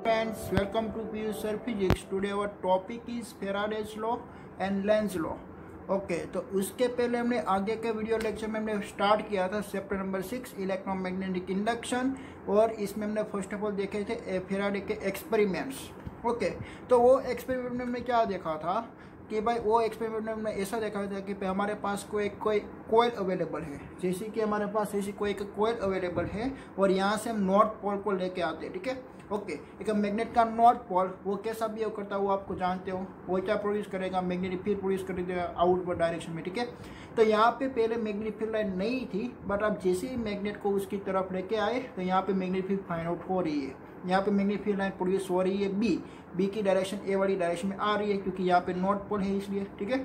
friends, welcome to PU Sir Physics. Today our topic is Faraday's law and Lenz law. Okay तो उसके पहले हमने आगे के वीडियो लेक्चर में हमने स्टार्ट किया था चैप्टर नंबर 6 इलेक्ट्रोमैग्नेटिक इंडक्शन, और इसमें हमने फर्स्ट ऑफ ऑल देखे थे फेराडे के एक्सपेरिमेंट्स। ओके तो वो एक्सपेरिमेंट में हमने क्या देखा था कि भाई वो एक्सपेरिमेंट में हमने ऐसा देखा था कि हमारे पास कोई कोयल अवेलेबल है, जैसे कि हमारे पास ऐसी कोई एक कोयल अवेलेबल है और यहाँ से हम नॉर्थ पोल को लेके आते हैं। ठीक है, ओके एक मैग्नेट का नॉर्थ पोल वो कैसा बिहेव करता है वो आपको जानते हो, वो क्या प्रोड्यूस करेगा, मैग्नेटिक फील्ड प्रोड्यूस कर देगा आउटवर्ड डायरेक्शन में। ठीक है, तो यहाँ पे पहले मैग्नेटिक फील्ड लाइन नहीं थी, बट अब जैसे ही मैग्नेट को उसकी तरफ लेके आए तो यहाँ पे मैग्नेटिक फील्ड फाइंड आउट हो रही है। यहाँ पे मैग्नेटिक फील्ड लाइन प्रोड्यूस हो रही है बी की डायरेक्शन ए वाली डायरेक्शन में आ रही है, क्योंकि यहाँ पे नॉर्थ पोल है इसलिए। ठीक है,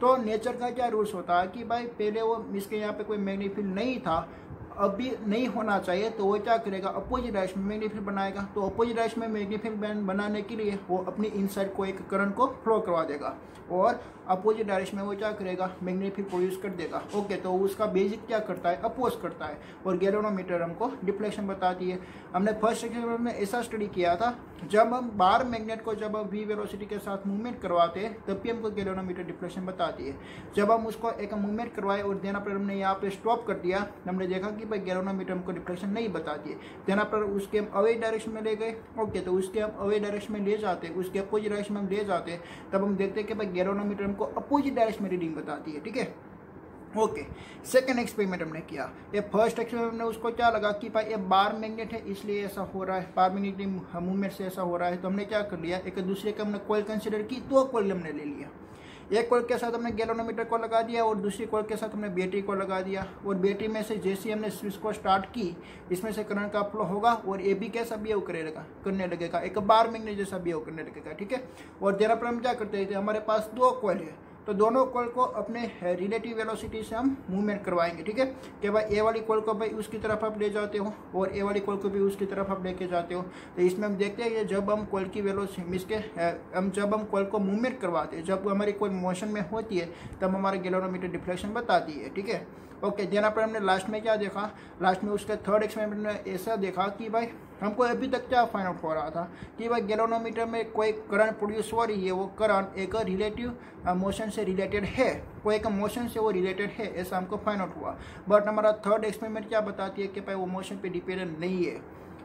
तो नेचर का क्या रूल्स होता है कि भाई पहले वो इसके यहाँ पे कोई मैग्नेटिक फील्ड नहीं था, अभी नहीं होना चाहिए, तो वो क्या करेगा अपोजिट डायरेक्शन में मैग्नेटिक फील्ड बनाएगा। तो अपोजिट डायरेक्शन में मैग्नेटिक फील्ड बनाने के लिए वो अपनी इनसाइड को एक करंट को फ्लो करवा देगा और अपोजिट डायरेक्शन में वो क्या करेगा मैग्नेटिक फील्ड प्रोड्यूस कर देगा। ओके तो उसका बेसिक क्या करता है अपोज करता है, और गैल्वेनोमीटर हमको डिफ्लेक्शन बताती है। हमने फर्स्ट एक्सपेरिमेंट में ऐसा स्टडी किया था, जब हम बार मैग्नेट को जब हम वी वेलोसिटी के साथ मूवमेंट करवाते हैं तब भी हमको गैल्वेनोमीटर डिफ्लेक्शन बताती है। जब हम उसको एक मूवमेंट करवाए और देना पर हमने यहाँ पे स्टॉप कर दिया, हमने देखा कि भाई गैल्वेनोमीटर हमको डिफ्लेक्शन नहीं बताती है। देना पर उसके हम अवे डायरेक्शन में ले गए। ओके तो उसके हम अवे डायरेक्शन में ले जाते हैं, उसके अपोजिट डायरेक्शन में हम ले जाते हैं, तब हम देखते हैं कि भाई गैल्वेनोमीटर हमको अपोजिट डायरेक्शन में रीडिंग बताती है। ठीक है, ओके सेकंड एक्सपेरिमेंट हमने किया। ये फर्स्ट एक्सपेरिमेंट में उसको क्या लगा कि भाई ये बार मैग्नेट है इसलिए ऐसा हो रहा है, बार मैग्नेटिक मूवमेंट से ऐसा हो रहा है। तो हमने क्या कर लिया, एक दूसरे का हमने कॉइल कंसिडर की, दो कॉइल हमने ले लिया। एक कॉइल के साथ हमने गैल्वेनोमीटर को लगा दिया और दूसरी कॉइल के साथ हमने बैटरी को लगा दिया, और बैटरी में से जैसे हमने स्विच को स्टार्ट की इसमें से करंट का फ्लो होगा और ये भी कैसा बिहेव करने लगेगा एक बार मैग्नेट जैसा बिहेव करने लगेगा। ठीक है, और देना पर हम क्या करते थे, हमारे पास दो कॉइल है तो दोनों कॉइल को अपने रिलेटिव वेलोसिटी से हम मूवमेंट करवाएंगे। ठीक है, कि भाई ए वाली कॉइल को भाई उसकी तरफ आप ले जाते हो और ए वाली कॉइल को भी उसकी तरफ आप लेके जाते हो। तो इसमें हम देखते हैं कि जब हम कॉइल की वेलोसिटी जब हम कॉइल को मूवमेंट करवाते हैं, जब हमारी कॉइल मोशन में होती है तब हमारा गैल्वेनोमीटर डिफ्लेक्शन बताती है। ठीक है, ओके देना पर हमने लास्ट में क्या देखा, लास्ट में उसके थर्ड एक्सपेरिमेंट में ऐसा देखा कि भाई हमको अभी तक क्या फाइंड आउट हो रहा था कि भाई गैल्वेनोमीटर में कोई करंट प्रोड्यूस हो रही है, वो करंट एक रिलेटिव मोशन से रिलेटेड है, कोई एक मोशन से वो रिलेटेड है, ऐसा हमको फाइंड आउट हुआ। बट हमारा थर्ड एक्सपेरिमेंट क्या बताती है कि भाई वो मोशन पे डिपेंडेंट नहीं है।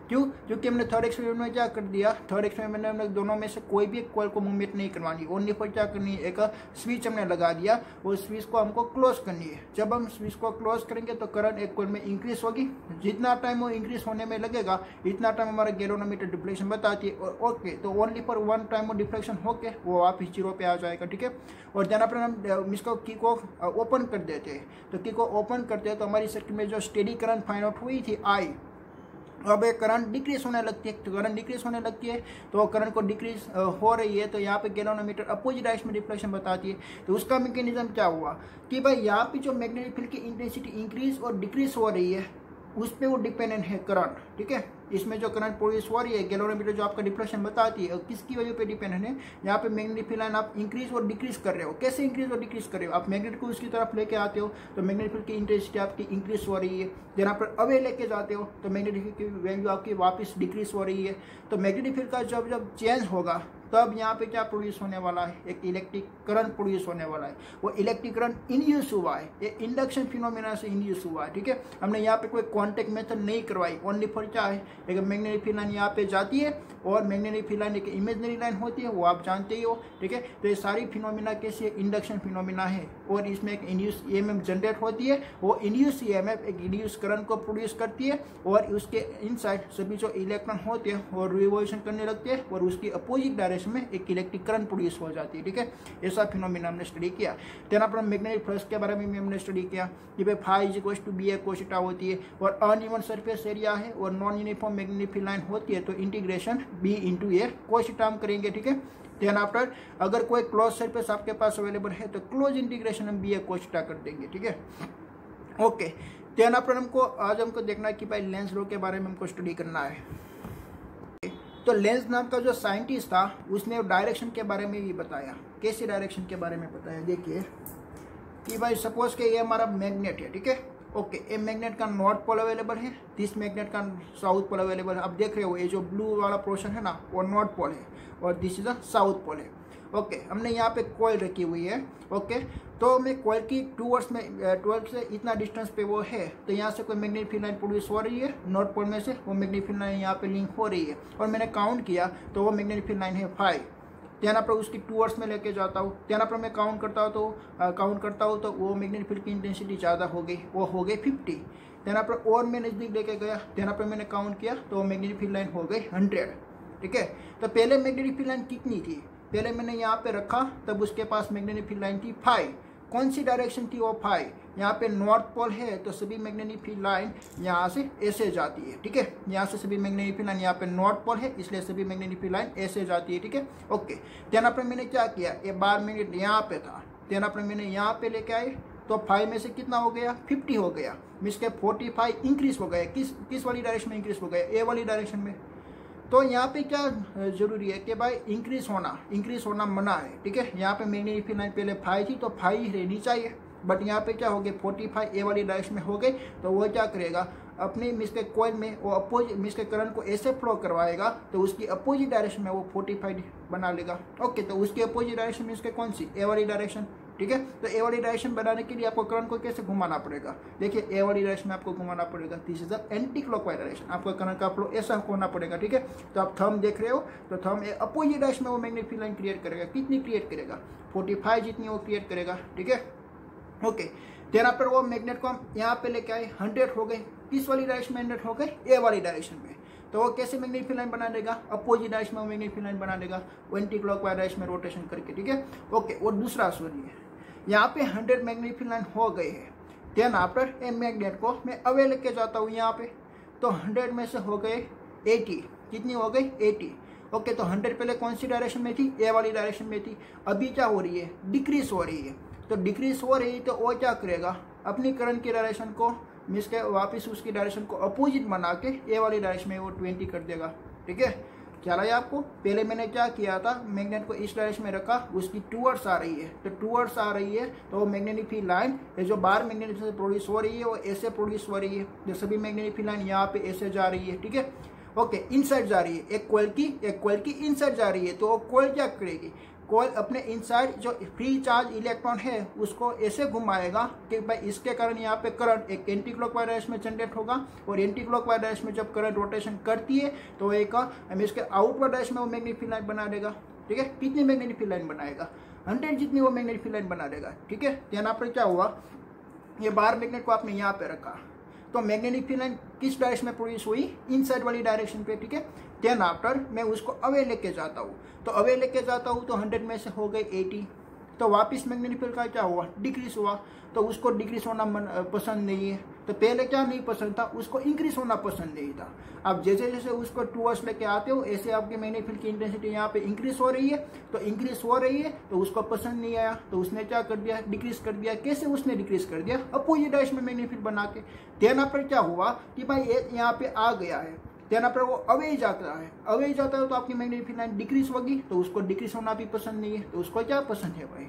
क्यों? क्योंकि हमने थर्ड एक्सपेरिमेंट में क्या कर दिया, थर्ड एक्सपेरिमेंट में हमने दोनों में से कोई भी एक कॉइल को मूवमेंट नहीं करवानी, ओनली पर क्या करनी है एक स्विच हमने लगा दिया, वो स्विच को हमको क्लोज करनी है। जब हम स्विच को क्लोज करेंगे तो करंट एक कॉइल में इंक्रीज होगी, जितना टाइम वो इंक्रीज होने में लगेगा इतना टाइम हमारा गैल्वेनोमीटर डिफ्लेक्शन बताती है। और ओके तो ओनली पर वन टाइम वो डिफ्लेक्शन होके वो वापस जीरो पे आ जाएगा। ठीक है, और देना पर हम इसको की को ओपन कर देते हैं, तो की को ओपन करते हैं तो हमारी सर्किट में जो स्टेडी करंट फाइंड आउट हुई थी आई, अब एक करंट डिक्रीज होने लगती है। तो करंट डिक्रीज होने लगती है तो करंट को डिक्रीज हो रही है, तो यहाँ पे गैल्वेनोमीटर अपोजिट डायरेक्शन में डिफ्लेक्शन बताती है। तो उसका मैकेनिज्म क्या हुआ कि भाई यहाँ पे जो मैग्नेटिक फील्ड की इंटेंसिटी इंक्रीज और डिक्रीज हो रही है उस पर वो डिपेंडेंट है करंट। ठीक है, इसमें जो करंट प्रोड्यूस हो रही है गैल्वेनोमीटर जो आपका डिफ्लेक्शन बताती है किसकी वजह पे डिपेंडेंट है, यहाँ पे मैग्नेटिक फील्ड लाइन आप इंक्रीज और डिक्रीज कर रहे हो। कैसे इंक्रीज और डिक्रीज कर रहे हो, आप मैग्नेट को उसकी तरफ लेके आते हो तो मैग्नेटिक फील्ड की इंटेंसिटी आपकी इंक्रीज हो रही है, जहाँ पर अवे लेके जाते हो तो मैग्नेटिक फील्ड की वैल्यू आपकी वापस डिक्रीज हो रही है। तो मैग्नेटिक फील्ड का जब चेंज होगा तब यहाँ पे क्या प्रोड्यूस होने वाला है, एक इलेक्ट्रिक करंट प्रोड्यूस होने वाला है। वो इलेक्ट्रिक करंट इंड्यूस हुआ है, ये इंडक्शन फिनोमिना से इंड्यूस हुआ है। ठीक है, हमने यहाँ पे कोई कॉन्टेक्ट मेथड नहीं करवाई, ओनली फॉर क्या है एक मैग्नेटिक फील्ड लाइन यहाँ पे जाती है और मैग्नेटिक फील्ड लाइन एक इमेजनरी लाइन होती है, वो आप जानते ही हो। ठीक है, तो ये सारी फिनोमिना कैसी है, इंडक्शन फिनोमिना है, और इसमें एक इंड्यूस ईएमएफ जनरेट होती है, वो इंड्यूस ईएमएफ एक इंड्यूस करंट को प्रोड्यूस करती है और उसके इनसाइड सभी जो इलेक्ट्रॉन होते हैं वो रिवॉल्यूशन करने लगते हैं और उसकी अपोजिट डायरेक्शन में एक इलेक्ट्रिक करंट प्रोड्यूस हो जाती है। ठीक है, ऐसा फिनोमिना हमने स्टडी किया। देन अपना मैग्नेटिक फ्लक्स के बारे में हमने स्टडी किया कि भाई phi is equals to B A cos theta होती है, और अनइवन सरफेस एरिया है और non uniform magnetic field line होती है तो integration B into A cos theta हम करेंगे। ठीक है, देन आफ्टर अगर कोई क्लोज सरफेस आपके पास अवेलेबल है तो क्लोज इंटीग्रेशन हम बी ए कोस थीटा कर देंगे। ठीक है, ओके देन आफ्टर हमको देखना है कि भाई लेंस लॉ के बारे में हमको स्टडी करना है। तो लेंस नाम का जो साइंटिस्ट था उसने डायरेक्शन के बारे में भी बताया। कैसे डायरेक्शन के बारे में बताया, देखिए कि भाई सपोज के ये हमारा मैग्नेट है। ठीक है, ओके, ए मैग्नेट का नॉर्थ पोल अवेलेबल है, दिस मैग्नेट का साउथ पोल अवेलेबल है। अब देख रहे हो ये जो ब्लू वाला पोर्शन है ना वो नॉर्थ पोल है और this is a south pole है। ओके, हमने यहाँ पे कॉइल रखी हुई है। ओके, तो मैं कॉइल की टूवर्ड्स में 12 से इतना डिस्टेंस पे वो है, तो यहाँ से कोई मैग्नेटिक फील्ड लाइन प्रोड्यूस हो रही है, नॉर्थ पोल में से वो मैग्नेटिक फील्ड लाइन यहाँ पे लिंक हो रही है और मैंने काउंट किया तो वो मैग्नेटिक फील्ड लाइन है 5। यहाँ पर उसकी टूवर्ड्स में लेके जाता हूँ, यहाँ पर मैं काउंट करता हूँ तो वो मैग्नेटिक फील्ड की इंटेंसिटी ज़्यादा हो गई, वो हो गई 50। यहाँ पर और मैं नज़दीक लेके गया, यहाँ पर मैंने काउंट किया तो मैग्नेटिक फील्ड लाइन हो गई 100। ठीक है, तो पहले मैग्नेटिक फील्ड लाइन कितनी थी, पहले मैंने यहाँ पे रखा तब उसके पास मैग्नेटिक फील्ड लाइन थी 5। कौन सी डायरेक्शन थी वो 5, यहाँ पे नॉर्थ पोल है तो सभी मैग्नेटिक फील्ड लाइन यहाँ से ऐसे जाती है। ठीक है, यहाँ से सभी मैग्नेटिक फील्ड लाइन, यहाँ पे नॉर्थ पोल है इसलिए सभी मैग्नेटिक फील्ड लाइन ऐसे जाती है। ठीक है, ओके, यहाँ पर मैंने क्या किया, ये बार मैग्नेट यहाँ पे था, यहाँ पर मैंने यहाँ पे लेके आए तो 5 में से कितना हो गया, 50 हो गया, मीन्स के 45 इंक्रीज हो गया। किस वाली डायरेक्शन में इंक्रीज हो गया, ए वाली डायरेक्शन में। तो यहाँ पे क्या जरूरी है कि भाई इंक्रीज होना मना है। ठीक है, यहाँ पे मैग्नेटिक फील्ड लाइन पहले 5 थी तो 5 ही रहनी चाहिए, बट यहाँ पे क्या हो गए 45 ए वाली डायरेक्शन में हो गए, तो वो क्या करेगा अपनी मिस के कॉइल में वो अपोजिट मिस के करंट को ऐसे फ्लो करवाएगा तो उसकी अपोजिट डायरेक्शन में वो 45 बना लेगा। ओके, तो उसकी अपोजिट डायरेक्शन मीन्स के कौन सी, ए वाली डायरेक्शन। ठीक है, तो ए वाली डायरेक्शन बनाने के लिए आपको करंट को कैसे घुमाना पड़ेगा, देखिए ए वाली डायरेक्शन में आपको घुमाना पड़ेगा, this is the anti clockwise direction, आपको करंट का फ्लो ऐसा होना पड़ेगा। ठीक है, तो आप थंब देख रहे हो तो थंब अपोजिट डायरेक्शन में वो मैग्नेटिक फील्ड लाइन क्रिएट करेगा, कितनी क्रिएट करेगा, 45 जितनी वो क्रिएट करेगा। ठीक है, ओके, यहाँ पर वो मैग्नेट को हम यहाँ पे लेके आए 100 हो गए, किस वाली डायरेक्शन में 100 हो गए, ए वाली डायरेक्शन में। तो वो कैसे मैग्नेटिक फील्ड लाइन बना देगा, अपोजिट डायरेक्शन में वो मैग्नेटिक फील्ड लाइन बना देगा एंटी क्लॉकवाइज डायरेक्शन में रोटेशन करके। ठीक है, ओके, और दूसरा सुनिए, यहाँ पे 100 मैग्नेटिक फील्ड लाइन हो गए हैं, देन आफ्टर ए मैग्नेट को मैं अवे लेके जाता हूँ यहाँ पे, तो 100 में से हो गए 80, कितनी हो गई 80। ओके, तो 100 पहले कौन सी डायरेक्शन में थी, ए वाली डायरेक्शन में थी, अभी क्या हो रही है, डिक्रीज हो रही है। तो डिक्रीज हो रही है तो वो क्या करेगा अपनी करंट की डायरेक्शन को मिस के वापस उसकी डायरेक्शन को अपोजिट बना के ए वाली डायरेक्शन में वो 20 कर देगा। ठीक है, ख्याल आया आपको, पहले मैंने क्या किया था, मैग्नेट को इस डायरेक्शन में रखा, उसकी टूवर्ड्स आ रही है, तो टूवर्ड्स आ रही है तो वो मैग्नेटिक फील्ड लाइन जो बाहर मैग्नेटिक से प्रोड्यूस हो रही है वो ऐसे प्रोड्यूस हो रही है, जो सभी मैग्नेटिक फील्ड लाइन यहाँ पे ऐसे जा रही है। ठीक है, ओके, इनसाइड जा रही है, एक कॉइल की इनसाइड जा रही है, तो वो कॉइल क्या करेगी, कॉइल अपने इनसाइड जो फ्री चार्ज इलेक्ट्रॉन है उसको ऐसे घुमाएगा कि भाई इसके कारण यहाँ पे करंट एक एंटी क्लॉकवाइज डायरेक्शन में जनरेट होगा, और एंटी क्लॉकवाइज डायरेक्शन में जब करंट रोटेशन करती है तो एक इसके आउटवर्ड डायरेक्शन में वो मैग्नेटिक फील्ड लाइन बना देगा। ठीक है, कितनी मैग्नेटिक फील्ड लाइन बनाएगा, 100 जितनी वो मैग्नेटिक फील्ड लाइन बना देगा। ठीक है, यहाँ पर क्या हुआ, ये बाहर मैग्नेट को आपने यहाँ पे रखा तो मैग्नेटिक फील्ड लाइन किस डायरेक्शन में प्रोड्यूस हुई, इनसाइड वाली डायरेक्शन पे। ठीक है, देन आफ्टर मैं उसको अवे लेके जाता हूँ, तो अवे लेके जाता हूँ तो 100 में से हो गए 80, तो वापस मैग्नेटिक फील्ड का क्या हुआ, डिक्रीज हुआ, तो उसको डिक्रीज होना पसंद नहीं है। तो पहले क्या नहीं पसंद था, उसको इंक्रीज होना पसंद नहीं था। अब जैसे जैसे उसको टूवर्ड्स लेके आते हो ऐसे आपके मैग्नेटिक फील्ड की इंटेंसिटी यहाँ पे इंक्रीज हो रही है, तो इंक्रीज हो रही है तो उसको पसंद नहीं आया, तो उसने क्या कर दिया, डिक्रीज कर दिया। कैसे उसने डिक्रीज कर दिया, अपोजिट डायरेक्शन में मैग्नेटिक फील्ड बना के। देना पर क्या हुआ कि भाई एक यहाँ पे आ गया है, देना पर वो अवे जाता है तो आपकी मैग्नेटिक फील्ड लाइन डिक्रीज होगी, तो उसको डिक्रीज होना भी पसंद नहीं है। तो उसको क्या पसंद है भाई,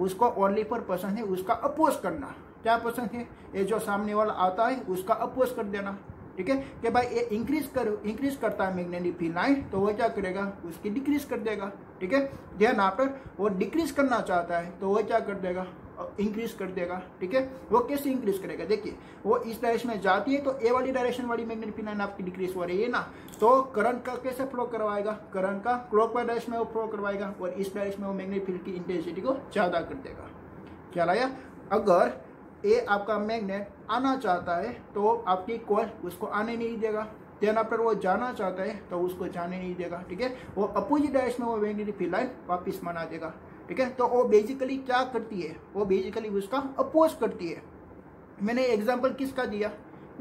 उसको ओनली पर पसंद है उसका अपोज करना। क्या पसंद है, ये जो सामने वाला आता है उसका अपोज कर देना। ठीक है, कि भाई ये इंक्रीज करता है मैग्नेटिक फील्ड लाइन, तो वो क्या करेगा, उसकी डिक्रीज कर देगा। ठीक है, देन आफ्टर वो डिक्रीज करना चाहता है तो वो क्या कर देगा, इंक्रीज कर देगा। ठीक है, वो कैसे इंक्रीज करेगा, देखिए वो इस डायरेक्शन में जाती है तो ए वाली डायरेक्शन वाली मैग्नेटिक फील्ड लाइन आपकी डिक्रीज हो रही है ना, तो करंट का कैसे फ्लो करवाएगा, करंट का क्लॉकवाइज डायरेक्शन में वो फ्लो करवाएगा और इस डायरेक्शन में वो मैग्नेटिक फील्ड की इंटेंसिटी को ज्यादा कर देगा। क्या आया, अगर ए आपका मैग्नेट आना चाहता है तो आपकी कॉइल उसको आने नहीं देगा, देना पर वो जाना चाहता है तो उसको जाने नहीं देगा। ठीक है, वो अपोजिट डायरेक्शन में वो मैग्नेटिक फील्ड लाइन वापिस बना देगा। ठीक है, तो वो बेसिकली क्या करती है, वो बेसिकली उसका अपोज करती है। मैंने एग्जांपल किसका दिया,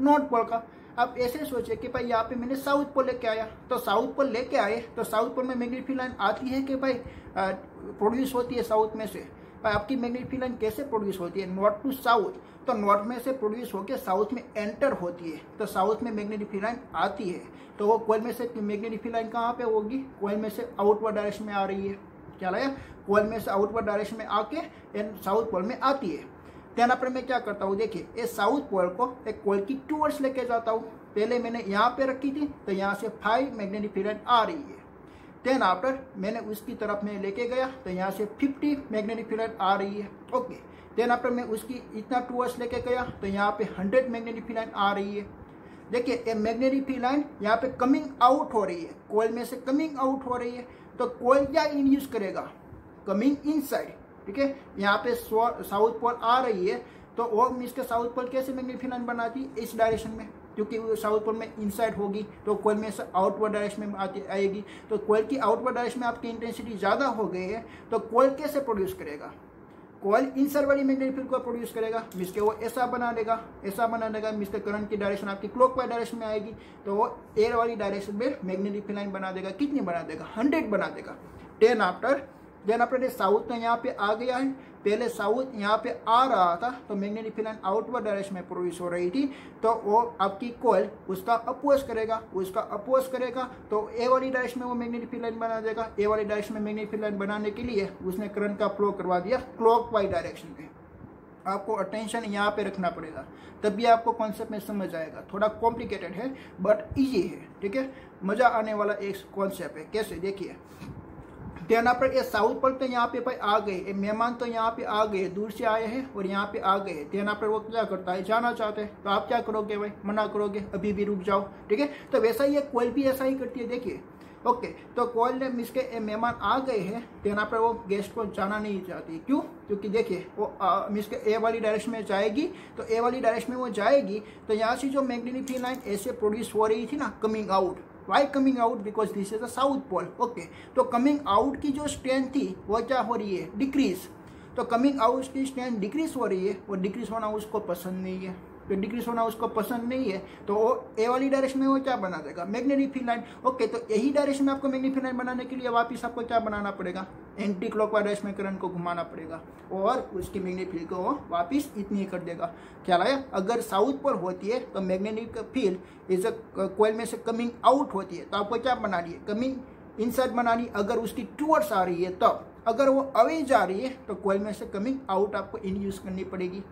नॉर्थ पोल का। आप ऐसे सोचे कि भाई यहाँ पे मैंने साउथ पोल लेके आया, तो साउथ पोल लेके आए तो साउथ पोल में मैग्नेटिक फील्ड लाइन आती है कि भाई प्रोड्यूस होती है साउथ में से। आपकी मैग्नेटिक फील्ड लाइन कैसे प्रोड्यूस होती है, नॉर्थ टू साउथ, तो नॉर्थ में से प्रोड्यूस होकर साउथ में एंटर होती है, तो साउथ में मैग्नेटिक फील्ड लाइन आती है। तो वो कॉइल में से मैग्नेटिक फील्ड लाइन कहाँ पे होगी, कॉइल में से आउटवर्ड डायरेक्शन में आ रही है। क्या लाया, कॉइल में से आउटवर्ड डायरेक्शन में आके साउथ पोल में आती है। यहाँ पर मैं क्या करता हूँ, देखिए ये साउथ पोल को एक कॉइल की टूवर्ड्स लेके जाता हूँ। पहले मैंने यहाँ पे रखी थी तो यहाँ से 5 मैग्नेटिक फील्ड लाइन आ रही है। देन आफ्टर मैंने उसकी तरफ में लेके गया तो यहाँ से 50 मैग्नेटिक फील्ड लाइन आ रही है। ओके, देन आफ्टर मैं उसकी इतना टूवर्ड्स लेके गया तो यहाँ पे 100 मैग्नेटिक फील्ड लाइन आ रही है। देखिए ये मैग्नेटिक फील्ड लाइन यहाँ पे कमिंग आउट हो रही है, कॉइल में से कमिंग आउट हो रही है। तो कॉइल क्या इंड्यूस करेगा, कमिंग इनसाइड। ठीक है, यहाँ पे साउथ पोल आ रही है तो वो मीन्स के साउथ पोल कैसे मैग्नेटिक फील्ड लाइन बनाती है, इस डायरेक्शन में, क्योंकि वो साउथ पोल में इनसाइड होगी तो कॉइल में से आउटवर्ड डायरेक्शन में आएगी। तो कॉइल की आउटवर्ड डायरेक्शन में आपकी इंटेंसिटी ज़्यादा हो गई है तो कॉइल कैसे प्रोड्यूस करेगा, कॉइल इनसाइड वाली मैग्नेटिक फील्ड को प्रोड्यूस करेगा, मीन्स के वो ऐसा बना देगा, मीन्स के करंट की डायरेक्शन आपकी क्लॉकवाइज डायरेक्शन में आएगी तो वो एयर वाली डायरेक्शन में मैग्नेटिक फील्ड लाइन बना देगा। कितनी बना देगा, 100 बना देगा। देन आफ्टर साउथ तो यहाँ पे आ गया है, पहले साउथ यहाँ पे आ रहा था तो magnetic field line outward direction में प्रोड्यूस हो रही थी तो वो आपकी कॉइल उसका अपोज करेगा तो ए वाली डायरेक्शन में वो मैग्नेटिक फील्ड लाइन बना देगा। ए वाली डायरेक्शन में मैग्नेटिक फील्ड लाइन बनाने के लिए उसने करंट का फ्लो करवा दिया क्लॉकवाइज डायरेक्शन में। आपको अटेंशन यहाँ पे रखना पड़ेगा तभी आपको कॉन्सेप्ट में समझ आएगा। थोड़ा कॉम्प्लिकेटेड है बट ईजी है। ठीक है, मजा आने वाला एक कॉन्सेप्ट है। कैसे, देखिए यहाँ पर ये साउथ पोल तो यहाँ पे भाई आ गए, मेहमान तो यहाँ पे आ गए, दूर से आए हैं और यहाँ पे आ गए। यहाँ पर वो क्या करता है, जाना चाहते हैं तो आप क्या करोगे भाई, मना करोगे, अभी भी रुक जाओ। ठीक है, तो वैसा ही कॉइल भी ऐसा ही करती है। देखिए ओके, तो कॉइल ने मिस के मेहमान आ गए हैं तो यहाँ पर वो गेस्ट को जाना नहीं चाहती। क्यों, क्योंकि देखिए वो मिस के ए वाली डायरेक्शन में जाएगी तो ए वाली डायरेक्शन में वो जाएगी तो यहाँ से जो मैग्नेटिक फील्ड लाइन ऐसे प्रोड्यूस हो रही थी ना, coming out, why coming out, because this is the south pole. Okay, तो कमिंग आउट की जो स्ट्रेंथ थी वो क्या हो रही है, डिक्रीज। तो कमिंग आउट की स्ट्रेंथ डिक्रीज हो रही है, वो डिक्रीज होना उसको पसंद नहीं है। तो डिक्रीज होना उसको पसंद नहीं है तो वो ए वाली डायरेक्शन में वो क्या बना देगा, मैग्नेटिक फील्ड लाइन। ओके, तो यही डायरेक्शन में आपको मैग्नेटिक फील्ड लाइन बनाने के लिए वापस आपको क्या बनाना पड़ेगा, एंटी क्लॉकवाइज डायरेक्शन में करंट को घुमाना पड़ेगा और उसकी मैग्नेटिक फील्ड को वो वापस इतनी कर देगा। ख्याल आया। अगर साउथ पोल होती है तो मैग्नेटिक फील्ड इज कॉइल में से कमिंग आउट होती है तो आपको क्या बनानी है, कमिंग इनसाइड बनानी। अगर उसकी टूवर्ड्स आ रही है तब, अगर वो अवे जा रही है तो कॉइल में से कमिंग आउट आपको इंड्यूस करनी पड़ेगी।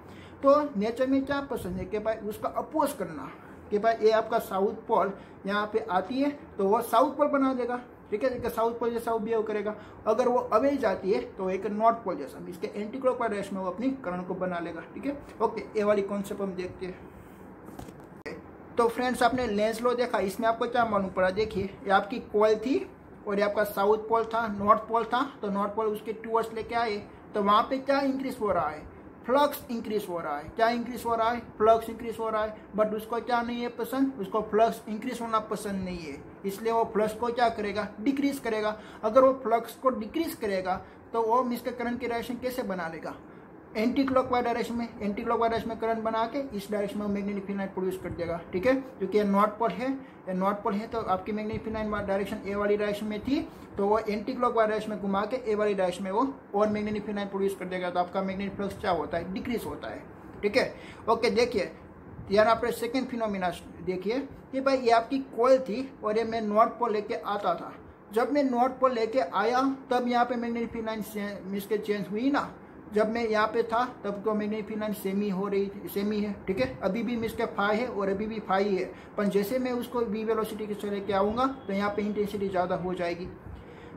तो नेचर में क्या पसंद है कि भाई उसका अपोज करना, कि भाई ये आपका साउथ पोल यहाँ पे आती है तो वो साउथ पोल बना देगा। ठीक है, एक साउथ पोल जैसा वो बिहेव करेगा। अगर वो अवे जाती है तो एक नॉर्थ पोल जैसा, इसके एंटी क्लॉकवाइज डायरेक्शन में वो अपनी करंट को बना लेगा। ठीक है, ओके, ये वाली कॉन्सेप्ट हम देखते हैं। तो फ्रेंड्स, आपने लेंस लॉ देखा, इसमें आपको क्या मालूम पड़ा, देखिए ये आपकी कॉइल थी और ये आपका साउथ पोल था, नॉर्थ पोल था। तो नॉर्थ पोल उसके टूवर्ड्स लेके आए तो वहाँ पे क्या इंक्रीज हो रहा है, फ्लक्स इंक्रीज हो रहा है। क्या इंक्रीज हो रहा है, फ्लक्स इंक्रीज हो रहा है। बट उसको क्या नहीं है पसंद, उसको फ्लक्स इंक्रीज होना पसंद नहीं है, इसलिए वो फ्लक्स को क्या करेगा, डिक्रीज करेगा। अगर वो फ्लक्स को डिक्रीज करेगा तो वो इसके करंट की डायरेक्शन कैसे बना लेगा, एंटी क्लॉकवाइज डायरेक्शन में। एंटी क्लॉकवाइज डायरेक्शन में करंट बना के इस डायरेक्शन में मैग्नेटिक फील्ड लाइन प्रोड्यूस कर देगा। ठीक है, क्योंकि ये नॉर्थ पोल है, ये नॉर्थ पोल है तो आपकी मैग्नेटिक फील्ड लाइन डायरेक्शन ए वाली डायरेक्शन में थी तो वो एंटी क्लॉकवाइज डायरेक्शन में घुमा के ए वाली डायरेक्शन में वो और मैग्नेटिक फील्ड लाइन प्रोड्यूस कर देगा। तो आपका मैग्नेटिक फ्लक्स क्या होता है, डिक्रीज होता है। ठीक है, ओके, देखिए यहाँ पर सेकेंड फिनोमिना देखिए कि भाई ये आपकी कॉइल थी और ये मैं नॉर्थ पोल लेके आता था। जब मैं नॉर्थ पोल लेके आया तब यहाँ पे मैग्नेटिक फील्ड लाइन मिसके चेंज हुई ना। जब मैं यहाँ पे था तब तो मैग्नेटिक फील्ड लाइन सेमी हो रही थी, सेमी है। ठीक है, अभी भी मिसके फाई है और अभी भी फाई है, पर जैसे मैं उसको वी वेलोसिटी के से लेके आऊँगा तो यहाँ पे इंटेंसिटी ज़्यादा हो जाएगी।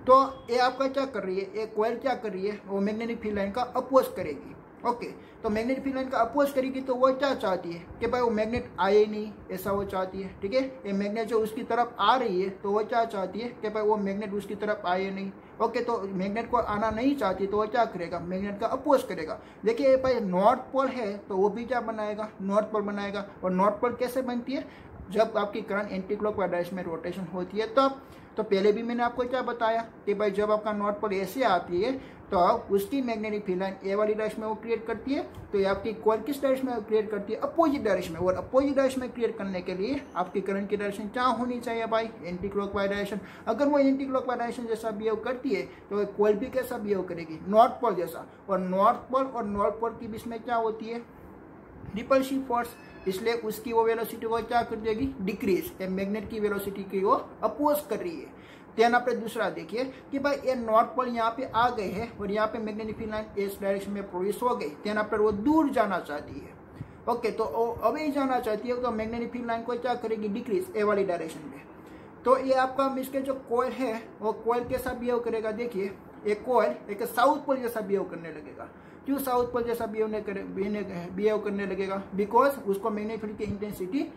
तो ये आपका क्या कर रही है, एक कॉइल क्या कर रही है, वो मैग्नेटिक फील्ड लाइन का अपोज करेगी। ओके, तो मैग्नेटिक फील्ड लाइन का अपोज करेगी तो वो क्या चाहती है कि भाई वो मैग्नेट आए नहीं, ऐसा वो चाहती है। ठीक है, ये मैग्नेट जो उसकी तरफ आ रही है तो वो क्या चाहती है कि भाई वो मैग्नेट उसकी तरफ आए नहीं। ओके, तो मैग्नेट को आना नहीं चाहती तो वो क्या करेगा, मैग्नेट का अपोज करेगा। देखिए भाई नॉर्थ पोल है तो वो भी क्या बनाएगा, नॉर्थ पोल बनाएगा। और नॉर्थ पोल कैसे बनती है, जब आपकी करंट एंटी क्लॉकवाइज डायरेक्शन में रोटेशन होती है तब। तो पहले भी मैंने आपको क्या बताया कि भाई जब आपका नॉर्थ पोल ऐसे आती है तो उसकी मैग्नेटिक फील्ड लाइन ए वाली डायरेक्शन में वो क्रिएट करती है। तो ये आपकी कॉइल किस डायरेक्शन में क्रिएट करती है, अपोजिट डायरेक्शन में। और अपोजिट डायरेक्शन में क्रिएट करने के लिए आपकी करंट की डायरेक्शन क्या होनी चाहिए भाई, एंटी क्लॉकवाइज डायरेक्शन। अगर वो एंटी क्लॉकवाइज डायरेक्शन जैसा बिहेव करती है तो कॉइल भी कैसा बिहेव करेगी, नॉर्थ पोल जैसा। और नॉर्थ पोल के बीच में क्या होती है, रिपल्सिव फोर्स। इसलिए उसकी वो वेलोसिटी को क्या कर देगी, डिक्रीज। ये मैग्नेट की वेलोसिटी की वो अपोज कर रही है। देन आप दूसरा देखिए कि भाई ये नॉर्थ पोल यहाँ पे आ गए हैं और यहाँ पे मैग्नेटिक फील्ड लाइन इस डायरेक्शन में प्रोड्यूस हो गई। देन आप वो दूर जाना चाहती है। ओके, तो अभी जाना चाहती है तो मैग्नेटिक फील्ड लाइन को क्या करेगी, डिक्रीज ए वाली डायरेक्शन में। तो ये आपका इसके जो कॉइल है वो कॉइल कैसा बिहेव करेगा, देखिए एक कॉइल एक साउथ पोल जैसा बिहेव करने लगेगा। क्यों साउथ पोल जैसा बिहेव करने लगेगा, बिकॉज उसको मैग्नेटिक फील्ड की इंटेंसिटी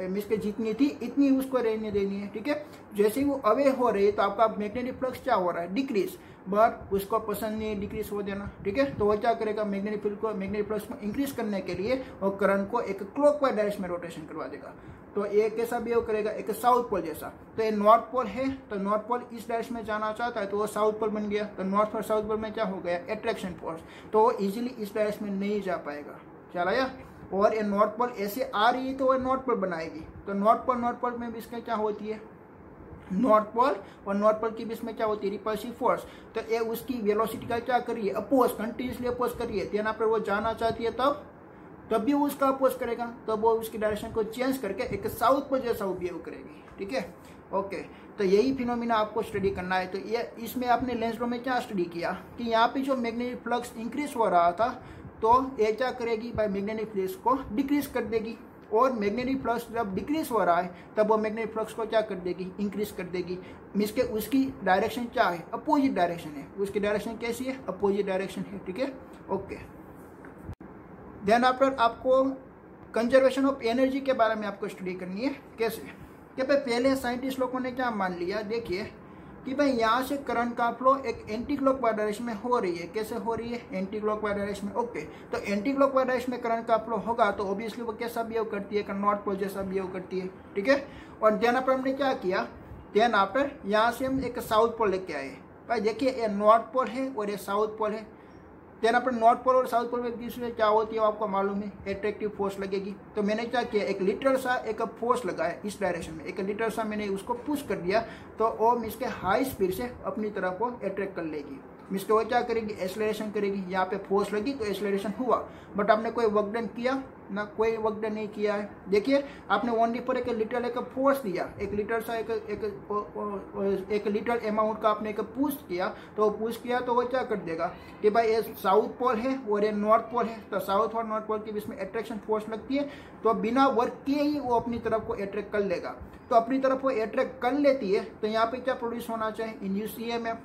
इसके जितनी थी इतनी उसको रहने देनी है। ठीक है, जैसे ही वो अवे हो रही है तो आपका मैग्नेटिक फ्लक्स क्या हो रहा है, डिक्रीज, बट उसको पसंद नहीं है डिक्रीज हो देना। ठीक है, तो वो क्या करेगा, मैग्नेटिक फील्ड को मैग्नेटिक फ्लक्स को इंक्रीज करने के लिए और करंट को एक क्लॉकवाइज डायरेक्शन में रोटेशन करवा देगा। तो ये कैसा बिहेव करेगा, एक साउथ पोल जैसा। तो ये नॉर्थ पोल है, तो नॉर्थ पोल इस डायरेक्शन में जाना चाहता है तो वो साउथ पोल बन गया। तो नॉर्थ और साउथ पोल में क्या हो गया, अट्रैक्शन फोर्स, तो वो इजीली इस डायरेक्शन में नहीं जा पाएगा। चला या, और ये नॉर्थ पोल ऐसे आ रही है तो वो नॉर्थ पोल बनाएगी। तो नॉर्थ पोल में भी इसका क्या होती है, नॉर्थ पोल और नॉर्थ पोल के बीच में क्या होती है, रिपल्सिव फोर्स। तो ये उसकी वेलोसिटी का क्या कर रही है, अपोज, कंटिन्यूसली अपोज कर रही है। यहाँ पर वो जाना चाहती है तब भी वो उसका अपोज करेगा, तब वो उसकी डायरेक्शन को चेंज करके एक साउथ पोल जैसा बिहेव करेगी। ठीक है, ओके, तो यही फिनोमिना आपको स्टडी करना है। तो ये इसमें आपने लेंस लॉ में क्या स्टडी किया कि यहाँ पे जो मैग्नेटिक फ्लक्स इंक्रीज हो रहा था तो ये क्या करेगी, बाय मैग्नेटिक फ्लक्स को डिक्रीज कर देगी। और मैग्नेटिक फ्लक्स जब डिक्रीज हो रहा है तब वो मैग्नेटिक फ्लक्स को क्या कर देगी, इंक्रीज कर देगी। मीन्स के उसकी डायरेक्शन क्या है, अपोजिट डायरेक्शन है। उसकी डायरेक्शन कैसी है, अपोजिट डायरेक्शन है। ठीक है, ओके। देन आफ्टर आपको कंजर्वेशन ऑफ एनर्जी के बारे में आपको स्टडी करनी है। कैसे कि भाई पहले साइंटिस्ट लोगों ने क्या मान लिया, देखिए कि भाई यहाँ से करंट का फ्लो एक एंटी क्लॉकवाइज डायरेक्शन में हो रही है। कैसे हो रही है, एंटी क्लॉकवाइज डायरेक्शन में। ओके, तो एंटी क्लॉकवाइज डायरेक्शन में करंट का फ्लो होगा तो ऑब्वियसली वो कैसा बिहेव करती है, नॉर्थ पोल जैसा बिहेव करती है। ठीक है, और देन आफ्टर हमने क्या किया, देन आफ्टर यहाँ से हम एक साउथ पोल लेके आए। भाई देखिए ये नॉर्थ पोल है और ये साउथ पोल है। देन अपन नॉर्थ पोल और साउथ पोल में बीच में क्या होती है आपको मालूम है, एट्रैक्टिव फोर्स लगेगी। तो मैंने क्या किया, एक लिटर सा एक फोर्स लगाया इस डायरेक्शन में, एक लिटर सा मैंने उसको पुश कर दिया तो वो इसके हाई स्पीड से अपनी तरफ को अट्रैक्ट कर लेगी। मिसके वो क्या करेगी, एक्सेलरेशन करेगी। यहाँ पे फोर्स लगी तो एक्सेलरेशन हुआ, बट आपने कोई वर्क डन किया ना, कोई वर्क डन नहीं किया है। देखिए आपने ओनली पर एक लिटर एक फोर्स दिया, एक लिटर सा एक लिटर अमाउंट का आपने एक पुश किया, तो पुश किया तो वो क्या कर देगा कि भाई ये साउथ पोल है और ये नॉर्थ पोल है। तो साउथ और नॉर्थ पोल के बीच में अट्रैक्शन फोर्स लगती है, तो बिना वर्क किए ही वो अपनी तरफ को अट्रैक्ट कर लेगा। तो अपनी तरफ वो अट्रैक्ट कर लेती है तो यहाँ पे क्या प्रोड्यूस होना चाहिए, induce EMF.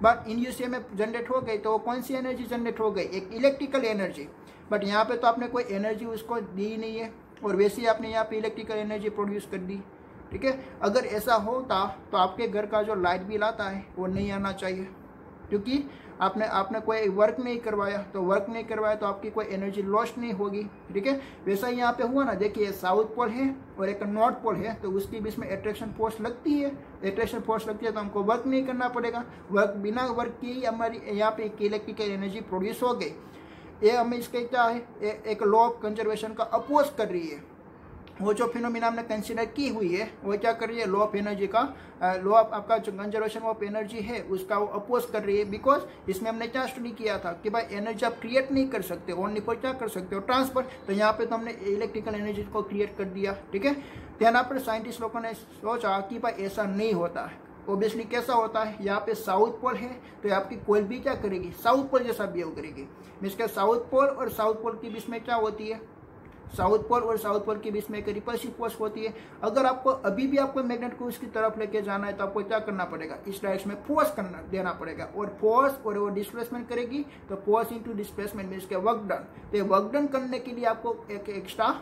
But induce EMF generate हो गई तो कौन सी एनर्जी जनरेट हो गई, एक इलेक्ट्रिकल एनर्जी। बट यहाँ पे तो आपने कोई एनर्जी उसको दी ही नहीं है और वैसे ही आपने यहाँ पे इलेक्ट्रिकल एनर्जी प्रोड्यूस कर दी। ठीक है, अगर ऐसा होता तो आपके घर का जो लाइट बिल आता है वो नहीं आना चाहिए, क्योंकि आपने कोई वर्क नहीं करवाया। तो वर्क नहीं करवाया तो आपकी कोई एनर्जी लॉस्ट नहीं होगी। ठीक है, वैसा ही यहाँ पे हुआ ना, देखिए साउथ पोल है और एक नॉर्थ पोल है, तो उसके बीच में अट्रैक्शन फोर्स लगती है। अट्रैक्शन फोर्स लगती है तो हमको वर्क नहीं करना पड़ेगा, बिना वर्क किए ही हमारी यहाँ पे इलेक्ट्रिकल एनर्जी प्रोड्यूस हो गई। ये हमें इसके क्या है, एक लॉ ऑफ कंजर्वेशन का अपोज कर रही है। वो जो फिनोमिना हमने कंसिडर की हुई है वो क्या कर रही है, लॉ ऑफ एनर्जी का, लॉ ऑफ आपका जो कंजर्वेशन ऑफ एनर्जी है उसका वो अपोज कर रही है। बिकॉज इसमें हमने क्या स्टडी किया था कि भाई एनर्जी आप क्रिएट नहीं कर सकते, ओनली पर क्या कर सकते हो, ट्रांसफर। तो यहाँ पे तो हमने इलेक्ट्रिकल एनर्जी को क्रिएट कर दिया। ठीक है, यहाँ पर साइंटिस्ट लोगों ने सोचा कि भाई ऐसा नहीं होता है। ऑब्वियसली कैसा होता है, यहाँ पे साउथ पोल है तो आपकी कोयल भी क्या करेगी, साउथ पोल जैसा बिहेव करेगी। मीन्स साउथ पोल और साउथ पोल के बीच में क्या होती है, साउथ पोल और साउथ पोल के बीच में एक रिपल्सिव फोर्स होती है। अगर आपको अभी भी आपको मैग्नेट को उसकी तरफ लेके जाना है तो आपको क्या करना पड़ेगा, इस डायरेक्शन में फोर्स देना पड़ेगा। और फोर्स और वो डिस्प्लेसमेंट करेगी तो फोर्स इनटू डिस्प्लेसमेंट मीन्स के वर्क डन। तो वर्क डन करने के लिए आपको एक एक्स्ट्रा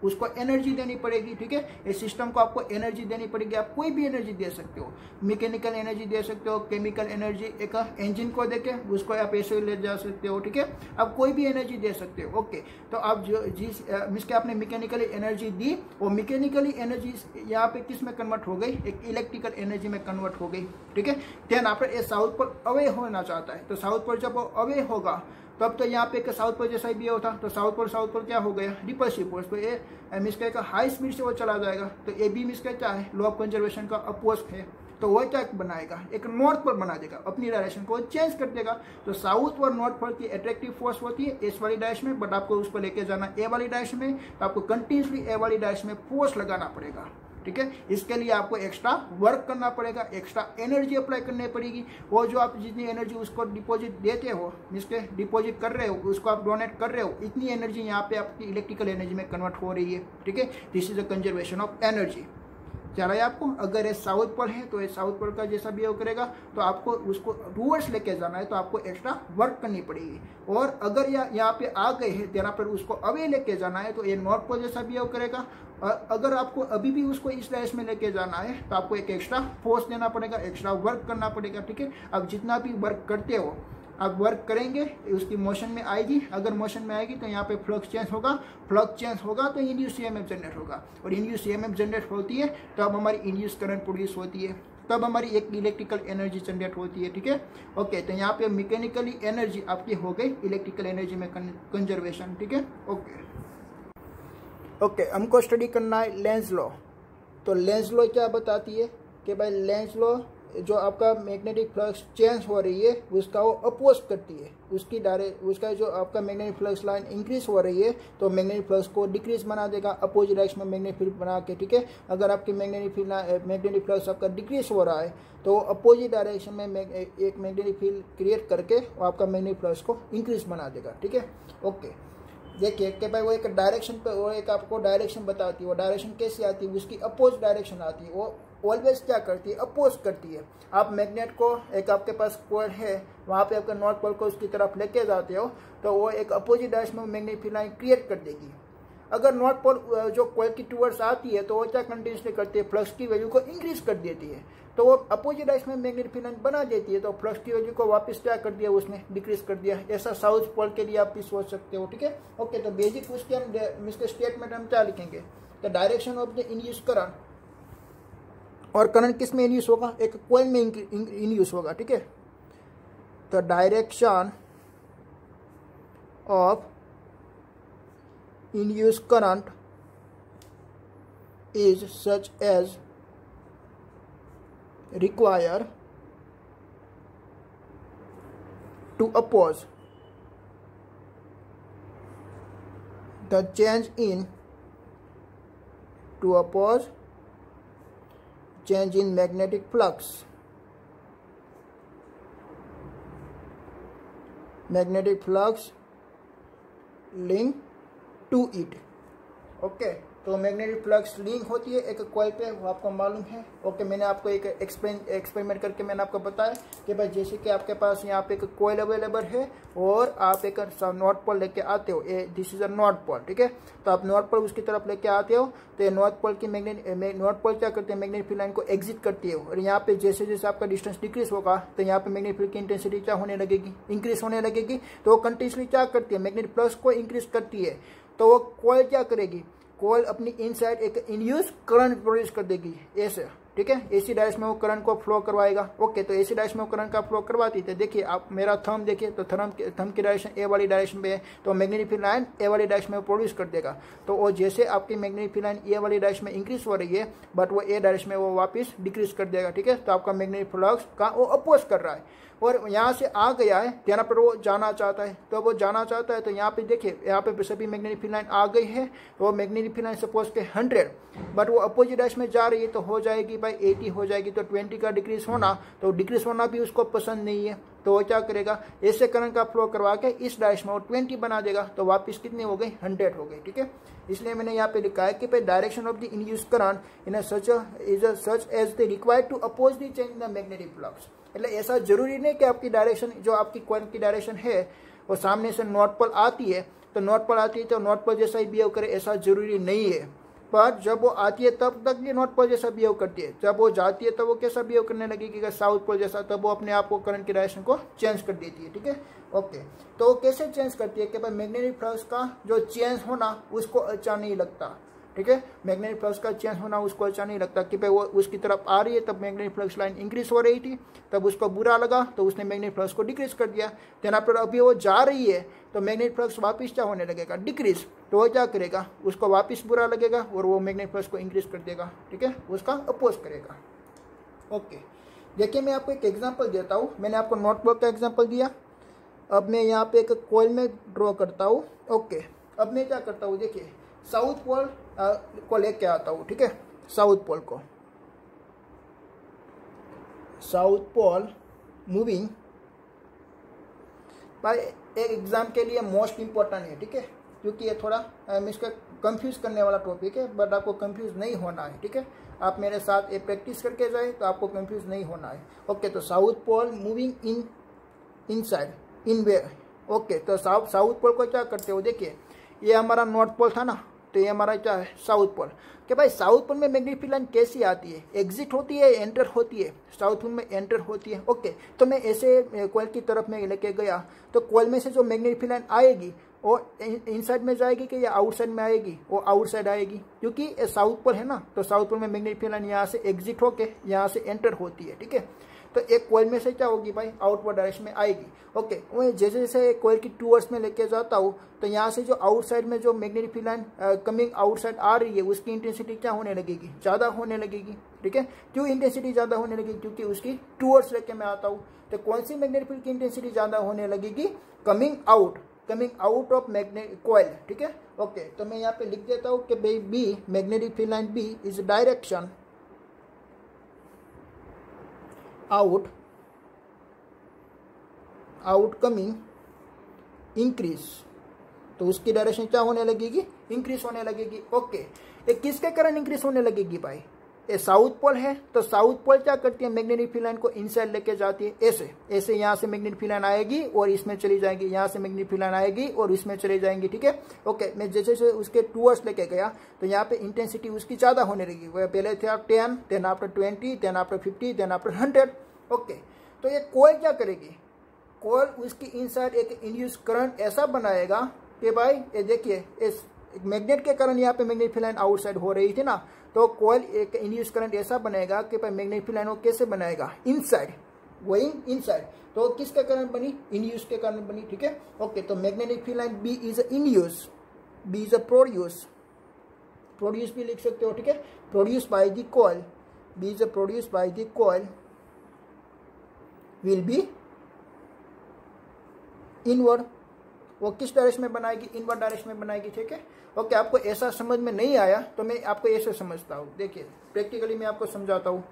उसको एनर्जी देनी पड़ेगी। ठीक है, इस सिस्टम को आपको एनर्जी देनी पड़ेगी। आप कोई भी एनर्जी दे सकते हो, मैकेनिकल एनर्जी दे सकते हो, केमिकल एनर्जी, एक इंजन को देके उसको आप ऐसे ले जा सकते हो। ठीक है, आप कोई भी एनर्जी दे सकते हो। ओके, तो आप जो जिस मीन्स के आपने मैकेनिकली एनर्जी दी, वो मैकेनिकली एनर्जी यहाँ पे किस में कन्वर्ट हो गई, एक इलेक्ट्रिकल एनर्जी में कन्वर्ट हो गई। ठीक है, देन आपने ये साउथ पोल अवे होना चाहता है, तो साउथ पोल जब अवे होगा तब तो यहाँ पे एक साउथ पोल जैसा ही भी होता, तो साउथ पोल क्या हो गया, रिपल्सिव फोर्स। तो ये मिस का हाई स्पीड से वो चला जाएगा। तो ये भी मिस का क्या है, लॉ ऑफ कंजर्वेशन का अपोज है। तो वह क्या बनाएगा, एक नॉर्थ पोल बना देगा, अपनी डायरेक्शन को चेंज कर देगा। तो साउथ और नॉर्थ पोल की अट्रैक्टिव फोर्स होती है इस वाली डायरेक्शन में, बट आपको उसको लेके जाना ए वाली डायरेक्शन में, तो आपको कंटिन्यूसली ए वाली डायरेक्शन में फोर्स लगाना पड़ेगा। ठीक है, इसके लिए आपको एक्स्ट्रा वर्क करना पड़ेगा, एक्स्ट्रा एनर्जी अप्लाई करनी पड़ेगी। वो जो आप जितनी एनर्जी उसको डिपॉजिट देते हो, जिसके डिपॉजिट कर रहे हो, उसको आप डोनेट कर रहे हो, इतनी एनर्जी यहाँ पे आपकी इलेक्ट्रिकल एनर्जी में कन्वर्ट हो रही है। ठीक है, this is a conservation of energy. चला है आपको, अगर ये साउथ पोल है तो ये साउथ पोल का जैसा बिहेव करेगा, तो आपको उसको रूवर्स लेके जाना है, तो आपको एक्स्ट्रा वर्क करनी पड़ेगी। और अगर यहाँ पे आ गए हैं तेरा पर उसको अवे लेके जाना है, तो ये नॉर्थ पोल जैसा बिहेव करेगा। और अगर आपको अभी भी उसको इस डायरेक्शन में लेके जाना है, तो आपको एक एक्स्ट्रा फोर्स देना पड़ेगा, एक्स्ट्रा वर्क करना पड़ेगा। ठीक है, आप जितना भी वर्क करते हो, आप वर्क करेंगे, उसकी मोशन में आएगी। अगर मोशन में आएगी तो यहाँ पे फ्लक्स चेंज होगा, फ्लक्स चेंज होगा तो इंड्यूस ईएमएफ जनरेट होगा, और इंड्यूस ईएमएफ जनरेट होती है तब हमारी इंड्यूस करंट प्रोड्यूस होती है, तब हमारी एक इलेक्ट्रिकल एनर्जी जनरेट होती है। ठीक है, ओके, तो यहाँ पे मैकेनिकली एनर्जी आपकी हो गई इलेक्ट्रिकल एनर्जी में कंजर्वेशन। ठीक है, ओके, हमको स्टडी करना है लेंज लॉ। तो लेंज लॉ क्या बताती है कि भाई लेंज लॉ जो आपका मैग्नेटिक फ्लक्स चेंज हो रही है उसका वो अपोज करती है, उसका जो आपका मैग्नेटिक फ्लक्स लाइन इंक्रीज हो रही है तो मैग्नेटिक फ्लक्स को डिक्रीज बना देगा अपोजिट डायरेक्शन में मैग्नेटिक फील्ड बना के। ठीक है, अगर आपकी मैग्नेटिक फ्लक्स आपका डिक्रीज हो रहा है तो अपोजिट डायरेक्शन में एक मैग्नेटिक फील्ड क्रिएट करके वो आपका मैग्नेटिक फ्लक्स को इंक्रीज बना देगा। ठीक है, ओके, देखिए कि भाई वो एक डायरेक्शन पे, वो एक आपको डायरेक्शन बताती है, वो डायरेक्शन कैसी आती है, उसकी अपोज डायरेक्शन आती है, वो ऑलवेज क्या करती है, अपोज करती है। आप मैग्नेट को, एक आपके पास कॉइल है, वहाँ पे आपके नॉर्थ पोल को उसकी तरफ लेके जाते हो तो वो एक अपोजिट डायरेक्शन में मैग्नेटिक फील्ड लाइन क्रिएट कर देगी। अगर नॉर्थ पोल जो कॉइल की टूवर्ड्स आती है तो वो क्या कंटिन्यूसली करती है, फ्लक्स की वैल्यू को इंक्रीज कर देती है, तो वो अपोजिट डायरेक्शन में मैग्नेटिक फील्ड लाइन बना देती है, तो फ्लक्स की वैल्यू को वापस क्या कर दिया, उसने डिक्रीज कर दिया। ऐसा साउथ पोल के लिए आप भी सोच सकते हो। ठीक है, ओके, तो बेसिक उसके हम इसके स्टेटमेंट हम क्या लिखेंगे, the direction of the induced current, और करंट किस में इंड्यूस होगा, एक कॉइल में इंड्यूस होगा। ठीक है, the direction of induced current is such as require to oppose the change in magnetic flux linked to it। Okay, तो मैग्नेटिक फ्लक्स लिंक होती है एक कॉइल पे, वो आपको मालूम है। ओके, मैंने आपको एक एक्सपेरिमेंट करके मैंने आपको बताया कि भाई जैसे कि आपके पास यहाँ पे एक कॉइल अवेलेबल है और आप एक नॉर्थ पोल लेके आते हो, this is a north pole. ठीक है, तो आप नॉर्थ पोल उसकी तरफ लेके आते हो तो ये नॉर्थ पोल की नॉर्थ पोल क्या करते हैं, मैग्नेटिक फील्ड लाइन को एग्जिट करती है, और यहाँ पे जैसे जैसे आपका डिस्टेंस डिक्रीज होगा तो यहाँ पे मैग्नेटिक फील्ड की इंटेंसिटी क्या होने लगेगी, इंक्रीज होने लगेगी। तो वो कंटिन्यूसली क्या करती है, मैग्नेटिक फ्लक्स को इंक्रीज करती है। तो वो कॉइल क्या करेगी, कॉइल अपनी इनसाइड एक इंड्यूस करंट प्रोड्यूस कर देगी ऐसे। ठीक है, एसी डायरेक्शन में वो करंट को फ्लो करवाएगा। ओके, तो एसी डायरेक्शन में वो करंट का फ्लो करवाती है। देखिए आप मेरा थंब देखिए, तो थंब की डायरेक्शन ए वाली डायरेक्शन पे है, तो मैग्नेटिक फील्ड लाइन ए वाली डायरेक्शन में प्रोड्यूस कर देगा। तो वो जैसे आपकी मैग्नेटिक फील्ड लाइन ए वाली डायरेक्शन में इंक्रीज हो रही है, बट वो ए डायरेक्शन में वो वापस डिक्रीज कर देगा। ठीक है, तो आपका मैग्नेटिक फ्लक्स का वो अपोज कर रहा है, और यहाँ से आ गया है, यहाँ पर वो जाना चाहता है, तो वो जाना चाहता है। तो यहाँ पे देखिए, यहाँ पे सभी मैग्नेटिक फील्ड लाइन आ गई है, तो वो मैग्नेटिक फील्ड लाइन सपोज के 100, बट वो अपोजिट डायरेक्शन में जा रही है, तो हो जाएगी भाई 80 हो जाएगी। तो 20 का डिक्रीज होना, तो डिक्रीज होना भी उसको पसंद नहीं है, तो वो क्या करेगा, ऐसे करंट का फ्लो करवा के इस डायरेक्शन में वो 20 बना देगा, तो वापस कितनी हो गई, 100 हो गई। ठीक है, इसलिए मैंने यहाँ पे लिखा है कि भाई direction of the induced current in such as the required to oppose the change in the magnetic flux. એટલે ऐसा जरूरी नहीं कि आपकी डायरेक्शन, जो आपकी कॉइल की डायरेक्शन है वो सामने से नॉर्थ पोल आती है तो नॉर्थ पोल आती है तो नॉर्थ पोल जैसा ही बिहेव करे, ऐसा जरूरी नहीं है। पर जब वो आती है तब तक ये नॉर्थ पोल जैसा बिहेव करती है, जब वो जाती है तब वो कैसा बिहेव करने लगेगी, साउथ पोल जैसा, तब वो अपने आप को करंट की डायरेक्शन को चेंज कर देती है। ठीक है, ओके, तो वो कैसे चेंज करती है कि भाई मैग्नेटिक फ्लक्स का जो चेंज होना उसको अच्छा नहीं लगता। ठीक है, मैग्नेटिक फ्लक्स का चेंज होना उसको अच्छा नहीं लगता कि भाई वो उसकी तरफ आ रही है, तब मैग्नेटिक फ्लक्स लाइन इंक्रीज हो रही थी, तब उसको बुरा लगा तो उसने मैग्नेटिक फ्लक्स को डिक्रीज कर दिया। देना पर अभी वो जा रही है तो मैग्नेटिक फ्लक्स वापस क्या होने लगेगा, डिक्रीज, तो वो क्या करेगा, उसको वापस बुरा लगेगा और वो मैग्नेटिक फ्लक्स को इंक्रीज कर देगा। ठीक है, उसका अपोज करेगा। ओके, देखिए मैं आपको एक एग्जांपल देता हूँ। मैंने आपको नोटबुक का एग्जांपल दिया। अब मैं यहाँ पे एक कॉइल में ड्रॉ करता हूँ। ओके, अब मैं क्या करता हूँ, देखिए साउथ पोल को लेके आता हूँ। ठीक है, साउथ पोल को, साउथ पोल मूविंग भाई एक एग्जाम के लिए मोस्ट इम्पोर्टेंट है। ठीक है, क्योंकि ये थोड़ा इसका कंफ्यूज करने वाला टॉपिक है, बट आपको कंफ्यूज नहीं होना है। ठीक है, आप मेरे साथ ये प्रैक्टिस करके जाए तो आपको कंफ्यूज नहीं होना है। ओके, तो south pole moving inside in way. Okay, तो साउथ पोल को क्या करते हो, देखिए ये हमारा नॉर्थ पोल था ना, तो ये हमारा क्या है साउथ पोल। कि भाई साउथ पोल में मैग्नेटिक फील्ड लाइन कैसी आती है, एग्जिट होती है, एंटर होती है? साउथ पोल में एंटर होती है। ओके, तो मैं ऐसे कॉइल की तरफ में लेके गया तो कॉइल में से जो मैग्नेटिक फील्ड लाइन आएगी वो इनसाइड में जाएगी कि या आउटसाइड में आएगी? वो आउटसाइड आएगी, क्योंकि ये साउथ पोल है ना। तो साउथ पोल में मैग्नेटिक फील्ड लाइन यहाँ से एग्जिट होके यहाँ से एंटर होती है। ठीक है, तो एक कॉइल में से क्या होगी भाई, आउटवर्ड डायरेक्शन में आएगी। ओके, वो जैसे जैसे कॉइल की टूवर्ड्स में लेके जाता हूँ तो यहाँ से जो आउटसाइड में जो magnetic field line coming outside आ रही है उसकी इंटेंसिटी क्या होने लगेगी, ज़्यादा होने लगेगी। ठीक है, क्यों इंटेंसिटी ज़्यादा होने लगेगी? क्योंकि उसकी टूवर्ड्स लेके मैं आता हूँ। तो कौन सी मैग्नेटिक फील्ड की इंटेंसिटी ज़्यादा होने लगेगी? Coming out of magnetic coil. ठीक है, ओके, तो मैं यहाँ पे लिख देता हूँ कि भाई B, magnetic field line B is direction outcoming increase. तो उसकी डायरेक्शन क्या होने लगेगी, इंक्रीज होने लगेगी। ओके, ये किसके कारण इंक्रीज होने लगेगी भाई? ये साउथ पोल है, तो साउथ पोल क्या करती है, मैग्नेटिक फील्ड लाइन को इनसाइड लेके जाती है। ऐसे ऐसे यहाँ से मैग्नेटिक फील्ड लाइन आएगी और इसमें चली जाएगी, यहाँ से मैग्नेटिक फील्ड लाइन आएगी और इसमें चली जाएंगी। ठीक है, ओके, मैं जैसे जैसे उसके टूवर्ड्स लेके गया तो यहाँ पे इंटेंसिटी उसकी ज़्यादा होने लगी। वह पहले थे 10, then after 20, then after 50, then after 100। Okay, तो ये कॉइल क्या करेगी, कॉइल उसकी इनसाइड एक इंड्यूस करंट ऐसा बनाएगा कि भाई ये देखिए इस मैग्नेट के कारण यहाँ पे मैग्नेटिक फील्ड लाइन आउटसाइड हो रही थी ना, तो कॉइल एक इंड्यूस करंट ऐसा बनेगा कि भाई मैग्नेटिक फील्ड लाइन वो कैसे बनाएगा, इनसाइड, गोइंग इनसाइड। तो किसके कारण बनी, इंड्यूस के कारण बनी। ठीक है, ओके, तो magnetic field line B is induce, B is a produce भी लिख सकते हो। ठीक है, produce by the coil, B is a produce by the coil will be inward. वो किस डायरेक्शन में बनाएगी, इनवर्ड डायरेक्शन में बनाएगी। ठीक है, ओके, आपको ऐसा समझ में नहीं आया तो मैं आपको ऐसे समझता हूँ। देखिए प्रैक्टिकली मैं आपको समझाता हूँ।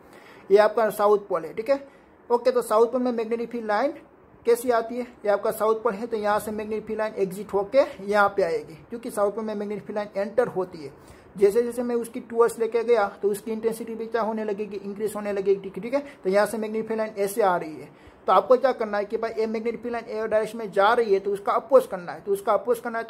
ये आपका साउथ पोल है। ठीक है, ओके, तो साउथ पोल में मैग्नेटिक फील्ड लाइन कैसी आती है, ये आपका साउथ पोल है, तो यहाँ से मैग्नेटिक फील्ड लाइन एग्जिट होके यहाँ पे आएगी, क्योंकि साउथ पोल में मैग्नेटिक फील्ड लाइन एंटर होती है। जैसे जैसे मैं उसकी टूवर्ड्स लेके गया तो उसकी इंटेंसिटी भी क्या होने लगेगी, इंक्रीज होने लगेगी। ठीक है, तो यहाँ से मैग्नेटिक फील्ड लाइन ऐसे आ रही है, तो आपको क्या करना है कि भाई a magnetic field line A direction में जा रही है तो उसका अपोज करना है, तो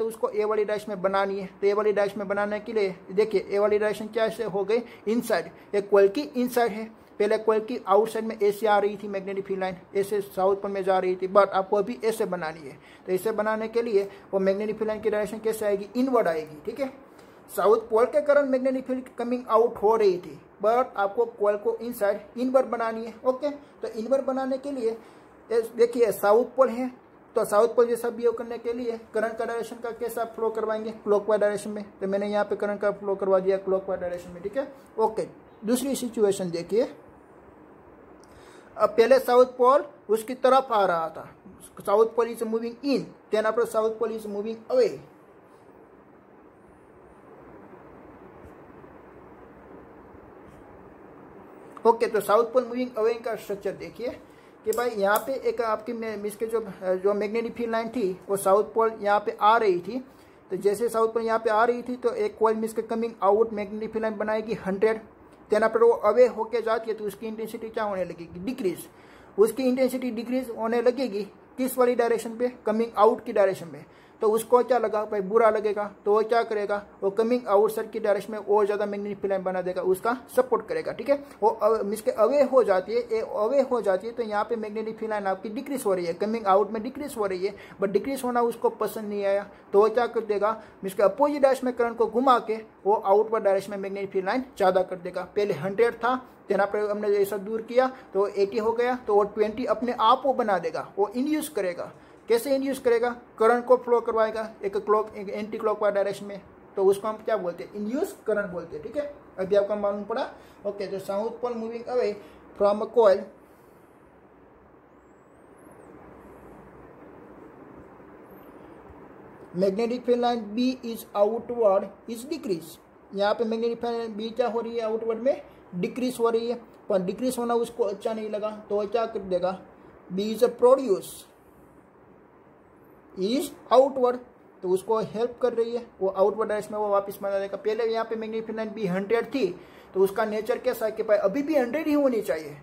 उसको ए वाली डायरेक्शन में बनानी है। तो ए वाली डायरेक्शन में बनाने के लिए देखिए ए वाली डायरेक्शन क्या से हो गई, इनसाइड। एक कॉइल की इनसाइड है, पहले कॉइल की आउटसाइड में ऐसे आ रही थी मैग्नेटिक फील्ड लाइन, ऐसे साउथ पोल में जा रही थी, बट आपको अभी ऐसे बनानी है। तो ऐसे बनाने के लिए वो मैग्नेटिक फील्ड लाइन की डायरेक्शन कैसे आएगी, इनवर्ड आएगी। ठीक है, साउथ पोल के कारण मैग्नेटिक फील्ड कमिंग आउट हो रही थी, बट आपको कॉइल को इनसाइड इनवर्ड बनानी है। ओके, तो इनवर्ड बनाने के लिए देखिए साउथ पोल है, तो साउथ पोल जैसा बिहेव करने के लिए करंट का डायरेक्शन का कैसा फ्लो करवाएंगे, क्लॉकवाइज डायरेक्शन में। तो मैंने यहाँ पे करंट का फ्लो करवा दिया क्लॉकवाइज डायरेक्शन में। ठीक है, ओके, दूसरी सिचुएशन देखिए। अब पहले साउथ पोल उसकी तरफ आ रहा था, south pole is moving in, then after south pole is moving away. Okay, तो साउथ पोल मूविंग अवे का स्ट्रक्चर देखिए कि भाई यहाँ पे एक आपकी इसके जो मैग्नेटिक फील्ड लाइन थी वो साउथ पोल यहाँ पे आ रही थी। तो जैसे साउथ पोल यहाँ पे आ रही थी तो एक कॉइल मिस के coming out magnetic field line बनाएगी 100, देन आफ्टर वो अवे होके जाती है तो उसकी इंटेंसिटी क्या होने लगेगी, डिक्रीज। उसकी इंटेंसिटी डिक्रीज होने लगेगी किस वाली डायरेक्शन पे, कमिंग आउट की डायरेक्शन में। तो उसको क्या लगा भाई, बुरा लगेगा, तो वो क्या करेगा, वो कमिंग आउटसाइड की डायरेक्शन में और ज़्यादा मैग्नेटिक फील्ड लाइन बना देगा, उसका सपोर्ट करेगा। ठीक है, वो मिसके अवे हो जाती है, अवे हो जाती है तो यहाँ पे मैग्नेटिक फील्ड लाइन आपकी डिक्रीज हो रही है, कमिंग आउट में डिक्रीज हो रही है, बट डिक्रीज होना उसको पसंद नहीं आया, तो वो क्या कर देगा, मिसके अपोजिट डायरेक्शन में करंट को घुमा के वो आउटवर्ड डायरेक्शन में मैग्नेटिक फील्ड लाइन ज़्यादा कर देगा। पहले 100 था, देन आपने हमने ऐसा दूर किया तो 80 हो गया, तो वो 20 अपने आप वो बना देगा, वो इंड्यूस करेगा। कैसे इंड्यूस करेगा, करंट को फ्लो करवाएगा एक एंटी क्लॉकवाइज डायरेक्शन में, तो उसको हम क्या बोलते हैं, इंड्यूस करंट बोलते हैं। ठीक है, अभी आपको मालूम पड़ा। ओके, तो south pole moving away, from a coil magnetic field line B is outward is decrease. यहाँ पे मैग्नेटिक फील्ड लाइन बी क्या हो रही है, आउटवर्ड में डिक्रीज हो रही है, पर डिक्रीज होना उसको अच्छा नहीं लगा तो क्या कर देगा, B is produce is outward, तो उसको हेल्प कर रही है, वो आउटवर्ड डायरेक्शन में वो वापस बना देगा। पहले यहाँ पे मैग्नेटिक फील्ड लाइन बी 100 थी तो उसका नेचर कैसा है कि भाई अभी भी 100 ही होनी चाहिए।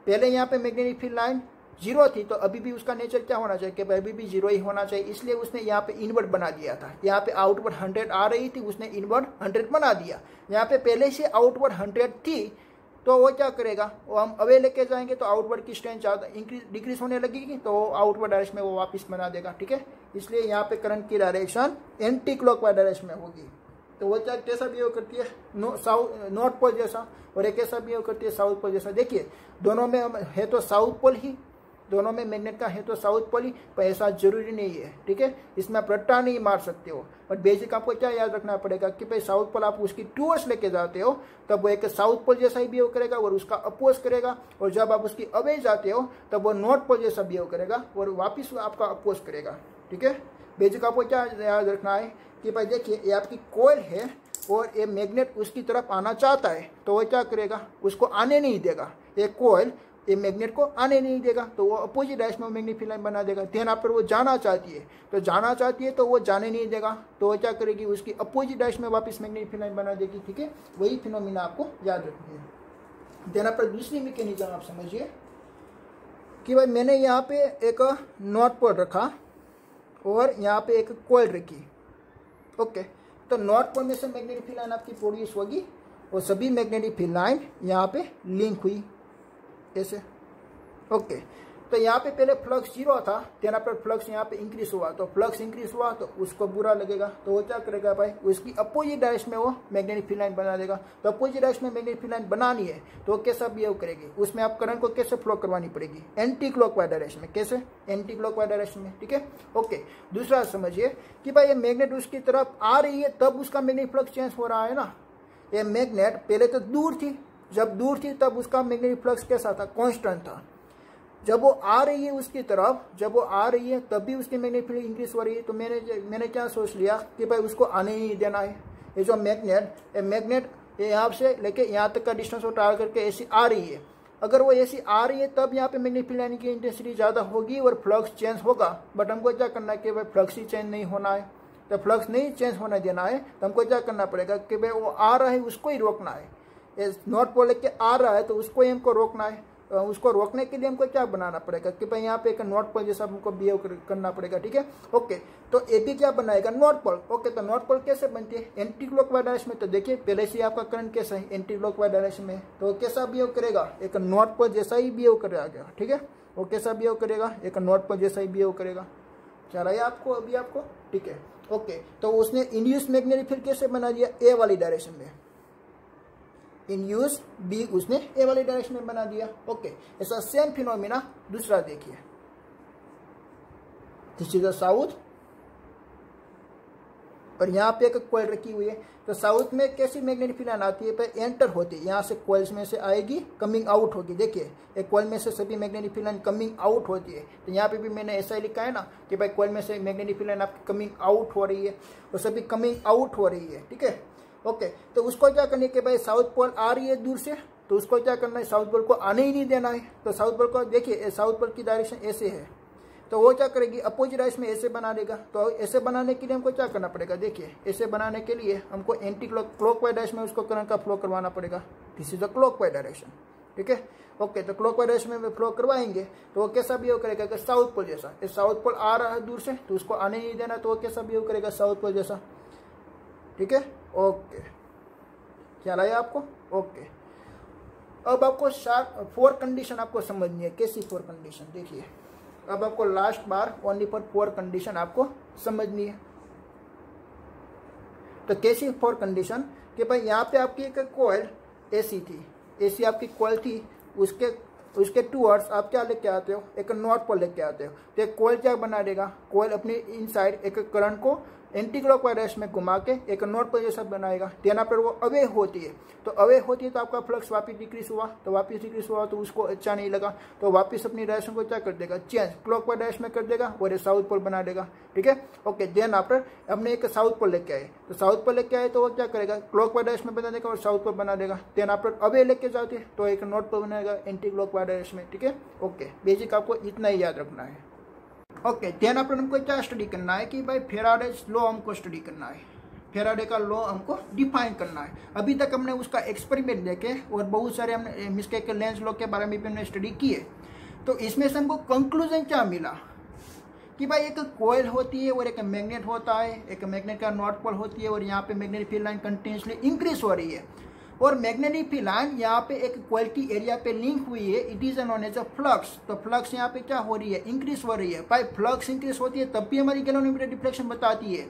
पहले यहाँ पे मैग्नेटिक फील्ड लाइन 0 थी तो अभी भी उसका नेचर क्या होना चाहिए कि भाई अभी भी 0 ही होना चाहिए, इसलिए उसने यहाँ पे इनवर्ट बना दिया था। यहाँ पे आउटवर्ड 100 आ रही थी, उसने इनवर्ट 100 बना दिया। यहाँ पे पहले से आउटवर्ड 100 थी तो वो क्या करेगा, वो हम अवे लेके जाएंगे तो आउटवर्ड की स्ट्रेंथ ज़्यादा डिक्रीज होने लगेगी तो आउटवर्ड डायरेक्शन में वो वापस बना देगा। ठीक है, इसलिए यहाँ पे करंट की डायरेक्शन एंटी क्लॉकवाइज डायरेक्शन में होगी। तो वो क्या कैसा बिहेव करती है, नॉर्थ पोल जैसा, और एक कैसा बिहेव करती है साउथ पोल जैसा। देखिए दोनों में है तो साउथ पोल ही, दोनों में मैग्नेट का है तो साउथ पोल ही, पर ऐसा जरूरी नहीं है। ठीक है, इसमें आप रट्टा नहीं मार सकते हो, बट बेसिक आपको क्या याद रखना पड़ेगा कि भाई साउथ पोल आप उसकी टूवर्ड्स लेके जाते हो तब वो एक साउथ पोल जैसा ही बिहेव करेगा और उसका अपोज करेगा, और जब आप उसकी अवे जाते हो तब वो नॉर्थ पोल जैसा बिहेव करेगा और वापिस आपका अपोज करेगा। ठीक है, बेसिक आपको क्या याद रखना है कि भाई देखिए ये आपकी कॉइल है और ये मैग्नेट उसकी तरफ आना चाहता है तो वो क्या करेगा, उसको आने नहीं देगा। ये कॉइल ये मैग्नेट को आने नहीं देगा तो वो अपोजिट डायरेक्शन में मैग्नेटिक फील्ड लाइन बना देगा। ध्यान आप पर वो जाना चाहती है तो वो जाने नहीं देगा तो वो क्या करेगी, उसकी अपोजिट डायरेक्शन में वापस मैग्नेटिक फील्ड लाइन बना देगी। ठीक है, वही फिनोमिना आपको याद रखनी है। ध्यान आप पर दूसरी मैकेनिज्म आप समझिए कि भाई मैंने यहाँ पे एक नॉर्थ पोल रखा और यहाँ पे एक कॉइल रखी। ओके, तो नॉर्थ पोल में से मैग्नेटिक फील्ड लाइन आपकी प्रोड्यूस होगी और सभी मैग्नेटिक फील्ड लाइन यहाँ पे लिंक हुई ऐसे। ओके, तो यहाँ पे पहले फ्लक्स 0 था, देन पर फ्लक्स यहाँ पे इंक्रीज हुआ, तो फ्लक्स इंक्रीज हुआ तो उसको बुरा लगेगा तो वो क्या करेगा भाई, उसकी अपोजिट डायरेक्शन में वो मैग्नेटिक फील्ड लाइन बना देगा। तो अपोजिट डायरेक्शन में मैग्नेटिक फील्ड लाइन बनानी है तो कैसा बिहेव करेगी, उसमें आप करंट को कैसे फ्लो करवानी पड़ेगी, एंटी क्लॉकवाइज डायरेक्शन में। कैसे, एंटी क्लॉकवाइज डायरेक्शन में। ठीक है, ओके। दूसरा समझिए कि भाई ये मैग्नेट उसकी तरफ आ रही है तब उसका मैग्नेटिक फ्लक्स चेंज हो रहा है ना। ये मैग्नेट पहले तो दूर थी, जब दूर थी तब उसका मैग्नेटिक फ्लक्स कैसा था, कांस्टेंट था। जब वो आ रही है उसकी तरफ, जब वो आ रही है तब भी उसकी मैग्नेटिक फील्ड इंक्रीज हो रही है। तो मैंने क्या सोच लिया कि भाई उसको आने ही नहीं देना है। ये जो मैग्नेट यहाँ से लेके यहाँ तक का डिस्टेंस वो ट्रैवल करके ऐसी आ रही है, अगर वो ऐसी आ रही है तब यहाँ पे मैग्नेटिक फील्ड लाइन की इंटेंसिटी ज़्यादा होगी और फ्लक्स चेंज होगा। बट हमको क्या करना है कि भाई फ्लक्स ही चेंज नहीं होना है, तो फ्लक्स नहीं चेंज होने देना है तो हमको क्या करना पड़ेगा कि भाई वो आ रहा है उसको ही रोकना है। नॉर्थ पोल लेके आ रहा है तो उसको ही हमको रोकना है। उसको रोकने के लिए हमको क्या बनाना पड़ेगा कि भाई यहाँ पे एक नॉर्थ पोल जैसा हमको बिहेव करना पड़ेगा। ठीक है, ओके। तो ए भी क्या बनाएगा, नॉर्थ पोल। ओके, तो नॉर्थ पोल कैसे बनती है, एंटी क्लॉकवाइज डायरेक्शन में। तो देखिए पहले से आपका करंट कैसा है, एंटी क्लॉकवाइज डायरेक्शन में, तो कैसा बिहेव करेगा, एक नॉर्थ पोल जैसा ही बिहेव करेगा। ठीक है, वो कैसा बिहेव करेगा, एक नॉर्थ पोल जैसा ही बिहेव करेगा। चल रहा है आपको अभी आपको, ठीक है, ओके। तो उसने इंड्यूस मैग्नेटिक फील्ड कैसे बना दिया, ए वाली डायरेक्शन में। इंड्यूस बी उसने ए वाली डायरेक्शन में बना दिया। ओके, ऐसा सेम फिनोमिना दूसरा देखिए, दिस इज द साउथ और यहाँ पे एक कॉइल रखी हुई है। तो साउथ में कैसी मैग्नेटिक फील्ड लाइन आती है, पे एंटर होती है, यहाँ से कॉइल्स में से आएगी, कमिंग आउट होगी। देखिए एक कॉइल में से सभी magnetic field line coming out होती है। तो यहाँ पे भी मैंने ऐसा ही लिखा है ना कि भाई कॉइल में से मैग्नेटिक फील्ड लाइन आपकी कमिंग आउट हो रही है और सभी कमिंग आउट हो रही है। ठीक है, ओके। तो उसको क्या करने के भाई साउथ पोल आ रही है दूर से, तो उसको क्या करना है, साउथ पोल को आने ही नहीं देना है। तो साउथ पोल को देखिए, साउथ पोल की डायरेक्शन ऐसे है, तो वो क्या करेगी, अपोजिट डायरेक्शन में ऐसे बना देगा। तो ऐसे बनाने के लिए हमको क्या करना पड़ेगा, देखिए ऐसे बनाने के लिए हमको एंटी क्लॉकवाइज डायरेक्शन में उसको करंट का फ्लो करवाना पड़ेगा। This is the clockwise direction. ठीक है, ओके। तो क्लॉकवाइज डायरेक्शन में फ्लो करवाएंगे तो वो कैसा बिहेव करेगा कि साउथ पोल जैसा। ये साउथ पोल आ रहा है दूर से तो उसको आने नहीं देना, तो वो कैसा बिहेव करेगा, साउथ पोल जैसा। ठीक है, ओके, क्या आया आपको, ओके। अब आपको 4 कंडीशन आपको समझनी है। कैसी 4 कंडीशन, देखिए अब आपको लास्ट बार ओनली पर 4 कंडीशन आपको समझनी है। तो कैसी 4 कंडीशन कि भाई यहाँ पे आपकी एक कॉइल एसी थी, एसी आपकी कॉइल थी, उसके टूवर्ड्स आप क्या लेके आते हो, एक नॉर्थ पोल लेके आते हो। तो एक कॉइल क्या बना देगा, कॉइल अपनी इनसाइड एक करंट को एंटी क्लॉकवाइज डायरेक्शन में घुमा के एक नॉर्थ पोल जैसा बनाएगा। देन पर वो अवे होती है, तो अवे होती है तो आपका फ्लक्स वापस डिक्रीज हुआ, तो वापस डिक्रीज हुआ तो उसको अच्छा नहीं लगा, तो वापस अपनी डायरेक्शन को क्या कर देगा, चेंज क्लॉकवाइज डायरेक्शन में कर देगा और साउथ पोल बना देगा। ठीक है, ओके। देन आफ्टर हमने एक साउथ पोल लेके आए, तो साउथ पोल लेके आए तो वो क्या करेगा, क्लॉकवाइज डायरेक्शन में बना देगा और साउथ पोल बना देगा। देन आफ्टर अवे लेके जाते हैं तो एक नॉर्थ पोल बनाएगा एंटी क्लॉकवाइज डायरेक्शन में। ठीक है, ओके। बेसिक आपको इतना ही याद रखना है। ओके, देन आफ्टर हमको क्या स्टडी करना है कि भाई फेराडेज लॉ हमको स्टडी करना है, फेराडे का लॉ हमको डिफाइन करना है। अभी तक हमने उसका एक्सपेरिमेंट देखे और बहुत सारे हमने मिस्टेक के लेंस लॉ के बारे में भी हमने स्टडी किए, तो इसमें से हमको कंक्लूजन क्या मिला कि भाई एक कोयल होती है और एक मैग्नेट होता है, एक मैग्नेट का नॉर्थ पोल होती है और यहाँ पे magnetic field line continuously increase हो रही है और मैग्नेटिक फील्ड लाइन यहाँ पे एक कोयल की एरिया पे लिंक हुई है, it is known as a flux. तो फ्लक्स यहाँ पे क्या हो रही है, इंक्रीज हो रही है। भाई फ्लक्स इंक्रीज होती है तब भी हमारी गैल्वेनोमीटर डिफ्लेक्शन बताती है।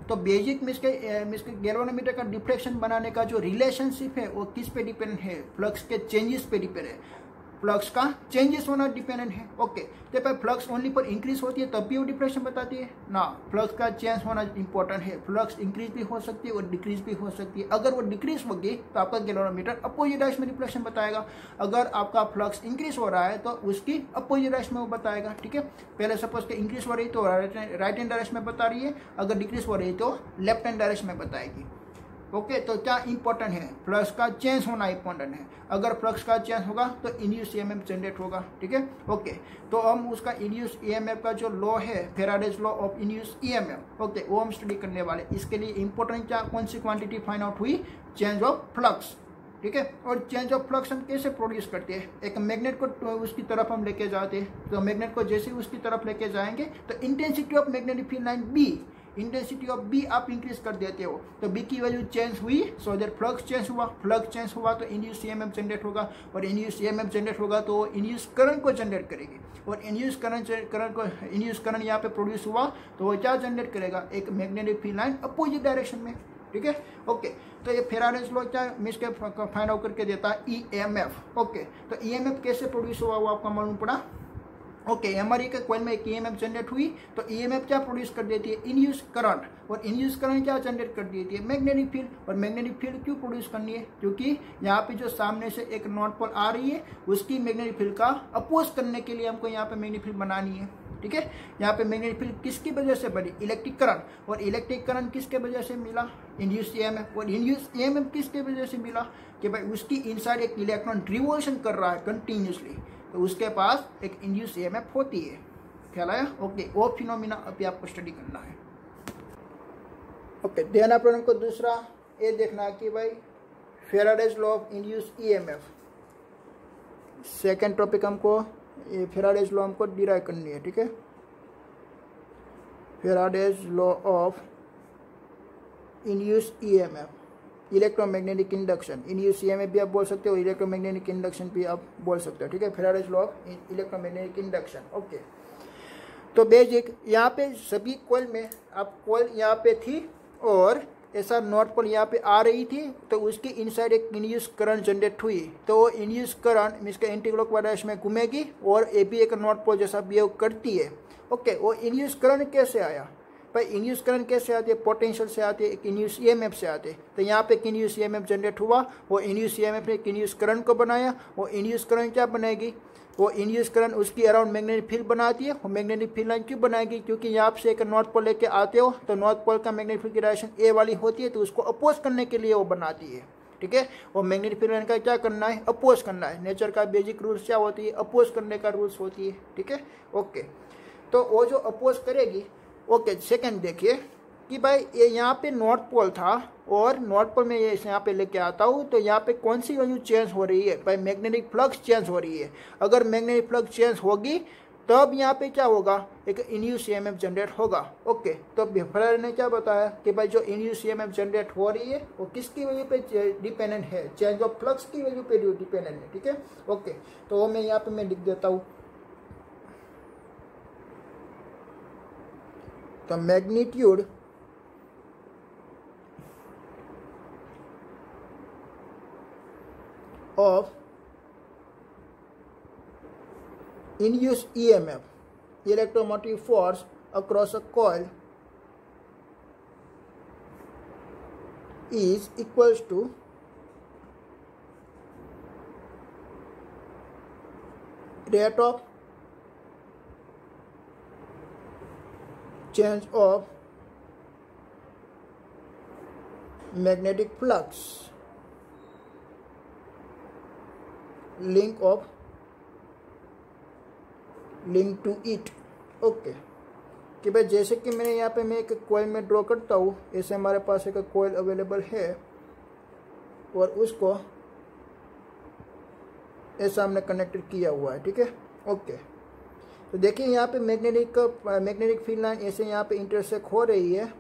तो बेसिक मिसके गैल्वेनोमीटर का डिफ्लेक्शन बनाने का जो रिलेशनशिप है वो किस पे डिपेंडेंट है, फ्लक्स के चेंजेस पे डिपेंड है, फ्लक्स का चेंजेस होना डिपेंडेंट है। ओके, तो भाई फ्लक्स ओनली पर इंक्रीज होती है तब भी वो डिफ्लेक्शन बताती है ना, फ्लक्स का चेंज होना इंपॉर्टेंट है। फ्लक्स इंक्रीज भी हो सकती है और डिक्रीज भी हो सकती है। अगर वो डिक्रीज होगी तो आपका गैल्वेनोमीटर अपोजिट डायरेक्शन में डिफ्लेक्शन बताएगा, अगर आपका फ्लक्स इंक्रीज हो रहा है तो उसकी अपोजिट डायरेक्शन में वो बताएगा। ठीक है, पहले सपोज के इंक्रीज हो रही तो राइट हैंड डायरेक्शन में बता रही है, अगर डिक्रीज हो रही तो लेफ्ट हैंड डायरेक्शन में बताएगी। ओके, तो क्या इंपॉर्टेंट है, फ्लक्स का चेंज होना इंपॉर्टेंट है। अगर फ्लक्स का चेंज होगा तो इंड्यूस ईएमएफ जनरेट होगा। ठीक है, ओके। तो हम उसका इंड्यूस ईएमएफ का जो लॉ है, Faraday's law of induce EMF, okay, वो हम स्टडी करने वाले। इसके लिए इंपॉर्टेंट क्या, कौन सी क्वांटिटी फाइंड आउट हुई, चेंज ऑफ फ्लक्स। ठीक है, और चेंज ऑफ फ्लक्स हम कैसे प्रोड्यूस करते हैं, एक मैग्नेट को उसकी तरफ हम लेके जाते हैं, तो मैग्नेट को जैसे ही उसकी तरफ लेके जाएंगे तो intensity of magnetic field line B, intensity of B आप इंक्रीज कर देते हो, तो बी की वैल्यू चेंज हुई, सो दैट फ्लक्स चेंज हुआ, फ्लक्स चेंज हुआ तो इंड्यूस ईएमएफ जनरेट होगा, और इंड्यूस ईएमएफ जनरेट होगा तो इंड्यूस करंट को जनरेट करेगी, और इंड्यूस करंट यहाँ पे प्रोड्यूस हुआ तो वो क्या जनरेट करेगा, एक magnetic field line opposite direction में। ठीक है, ओके। तो ये फेराडेज लॉ क्या मिस के फाइंड आउट करके देता है, ईएमएफ। ओके, तो ईएमएफ कैसे प्रोड्यूस हुआ वो आपको मालूम पड़ा। ओके, हमारी के कोयल में एक ईएमएफ जनरेट हुई तो ईएमएफ क्या प्रोड्यूस कर देती है, इंड्यूस करंट, और इंड्यूस करंट क्या जनरेट कर देती है, मैग्नेटिक फील्ड। और मैग्नेटिक फील्ड क्यों प्रोड्यूस करनी है, क्योंकि यहाँ पे जो सामने से एक नॉर्थ पोल आ रही है उसकी मैग्नेटिक फील्ड का अपोज करने के लिए हमको यहाँ पे मैग्नेटिक फील्ड बनानी है। ठीक है, यहाँ पे मैग्नेटिक फील्ड किसकी वजह से बनी, इलेक्ट्रिक करंट, और इलेक्ट्रिक करंट किसके वजह से मिला, इंड्यूस ईएमएफ, और इंड्यूस ईएमएफ किसके वजह से मिला कि भाई उसकी इनसाइड एक इलेक्ट्रॉन रिवॉल्यूशन कर रहा है कंटिन्यूसली, तो उसके पास एक इंड्यूस ईएमएफ होती है। ख्याल आया। ओके, वो फिनोमिना अभी आपको स्टडी करना है। ओके, देन अपन को दूसरा ये देखना है कि भाई Faraday's law of induce EMF, second topic हमको ये फेराडेज लॉ हमको डिराइव करनी है। ठीक है, Faraday's law of induce EMF, electromagnetic induction, induce EMF भी आप बोल सकते हो, इलेक्ट्रोमैग्नेटिक इंडक्शन भी आप बोल सकते हो। ठीक है, Faraday's law of electromagnetic induction. Okay, तो बेसिक यहाँ पे सभी कॉइल में आप कॉइल यहाँ पे थी और ऐसा नॉर्थ पोल यहाँ पे आ रही थी, तो उसकी इनसाइड एक इंड्यूस करंट जनरेट हुई, तो वो इंड्यूस करंट मीन्स के एंटी क्लॉकवाइज डायरेक्शन में घूमेगी और ये भी एक नॉर्थ पोल जैसा बिहेव करती है। ओके, वो इंड्यूस करंट कैसे आया, भाई इंड्यूस करंट कैसे आते हैं, पोटेंशियल से आते हैं, एक इंड्यूस ईएमएफ से आते हैं। तो यहाँ पे एक इंड्यूस ईएमएफ जनरेट हुआ, वो इंड्यूस ईएमएफ ने एक इंड्यूस करंट को बनाया, वो इंड्यूस करंट क्या बनाएगी, वो इंड्यूस करंट उसकी अराउंड मैग्नेटिक फील्ड बनाती है। वो मैग्नेटिक फील्ड लाइन क्यों बनाएगी, क्योंकि यहाँ से एक नॉर्थ पोल लेके आते हो तो नॉर्थ पोल का मैग्नेटिक फील्ड की डायरेक्शन ए वाली होती है, तो उसको अपोज करने के लिए वो बनाती है। ठीक है, वो मैग्नेटिक फील्ड लाइन का क्या करना है, अपोज करना है। नेचर का बेसिक रूल्स क्या होती है, अपोज करने का रूल्स होती है। ठीक है, ओके, तो वो जो अपोज करेगी। ओके, सेकंड देखिए कि भाई ये यहाँ पे नॉर्थ पोल था और नॉर्थ पोल में ये यहाँ पे लेके आता हूँ, तो यहाँ पे कौन सी वैल्यू चेंज हो रही है, भाई मैग्नेटिक फ्लक्स चेंज हो रही है। अगर मैग्नेटिक फ्लक्स चेंज होगी तब यहाँ पे क्या होगा, एक इंड्यूस ईएमएफ जनरेट होगा। ओके, तो फेराडे ने क्या बताया कि भाई जो इंड्यूस ईएमएफ जनरेट हो रही है वो किसकी वैल्यू पे डिपेंडेंट है, चेंज ऑफ फ्लक्स की वैल्यू पे डिपेंडेंट है। ठीक है, ओके, तो वो मैं यहाँ पे मैं लिख देता हूँ। The magnitude of induced EMF, electromotive force across a coil, is equals to rate of change of magnetic flux link to it। Okay कि भाई जैसे कि मैंने यहाँ पे मैं एक कोयल में ड्रॉ करता हूँ, ऐसे हमारे पास एक कोयल अवेलेबल है और उसको ऐसा हमने कनेक्टेड किया हुआ है, ठीक है। ओके, तो देखिए यहाँ पे मैग्नेटिक फील्ड लाइन ऐसे यहाँ पे इंटरसेक्ट हो रही है,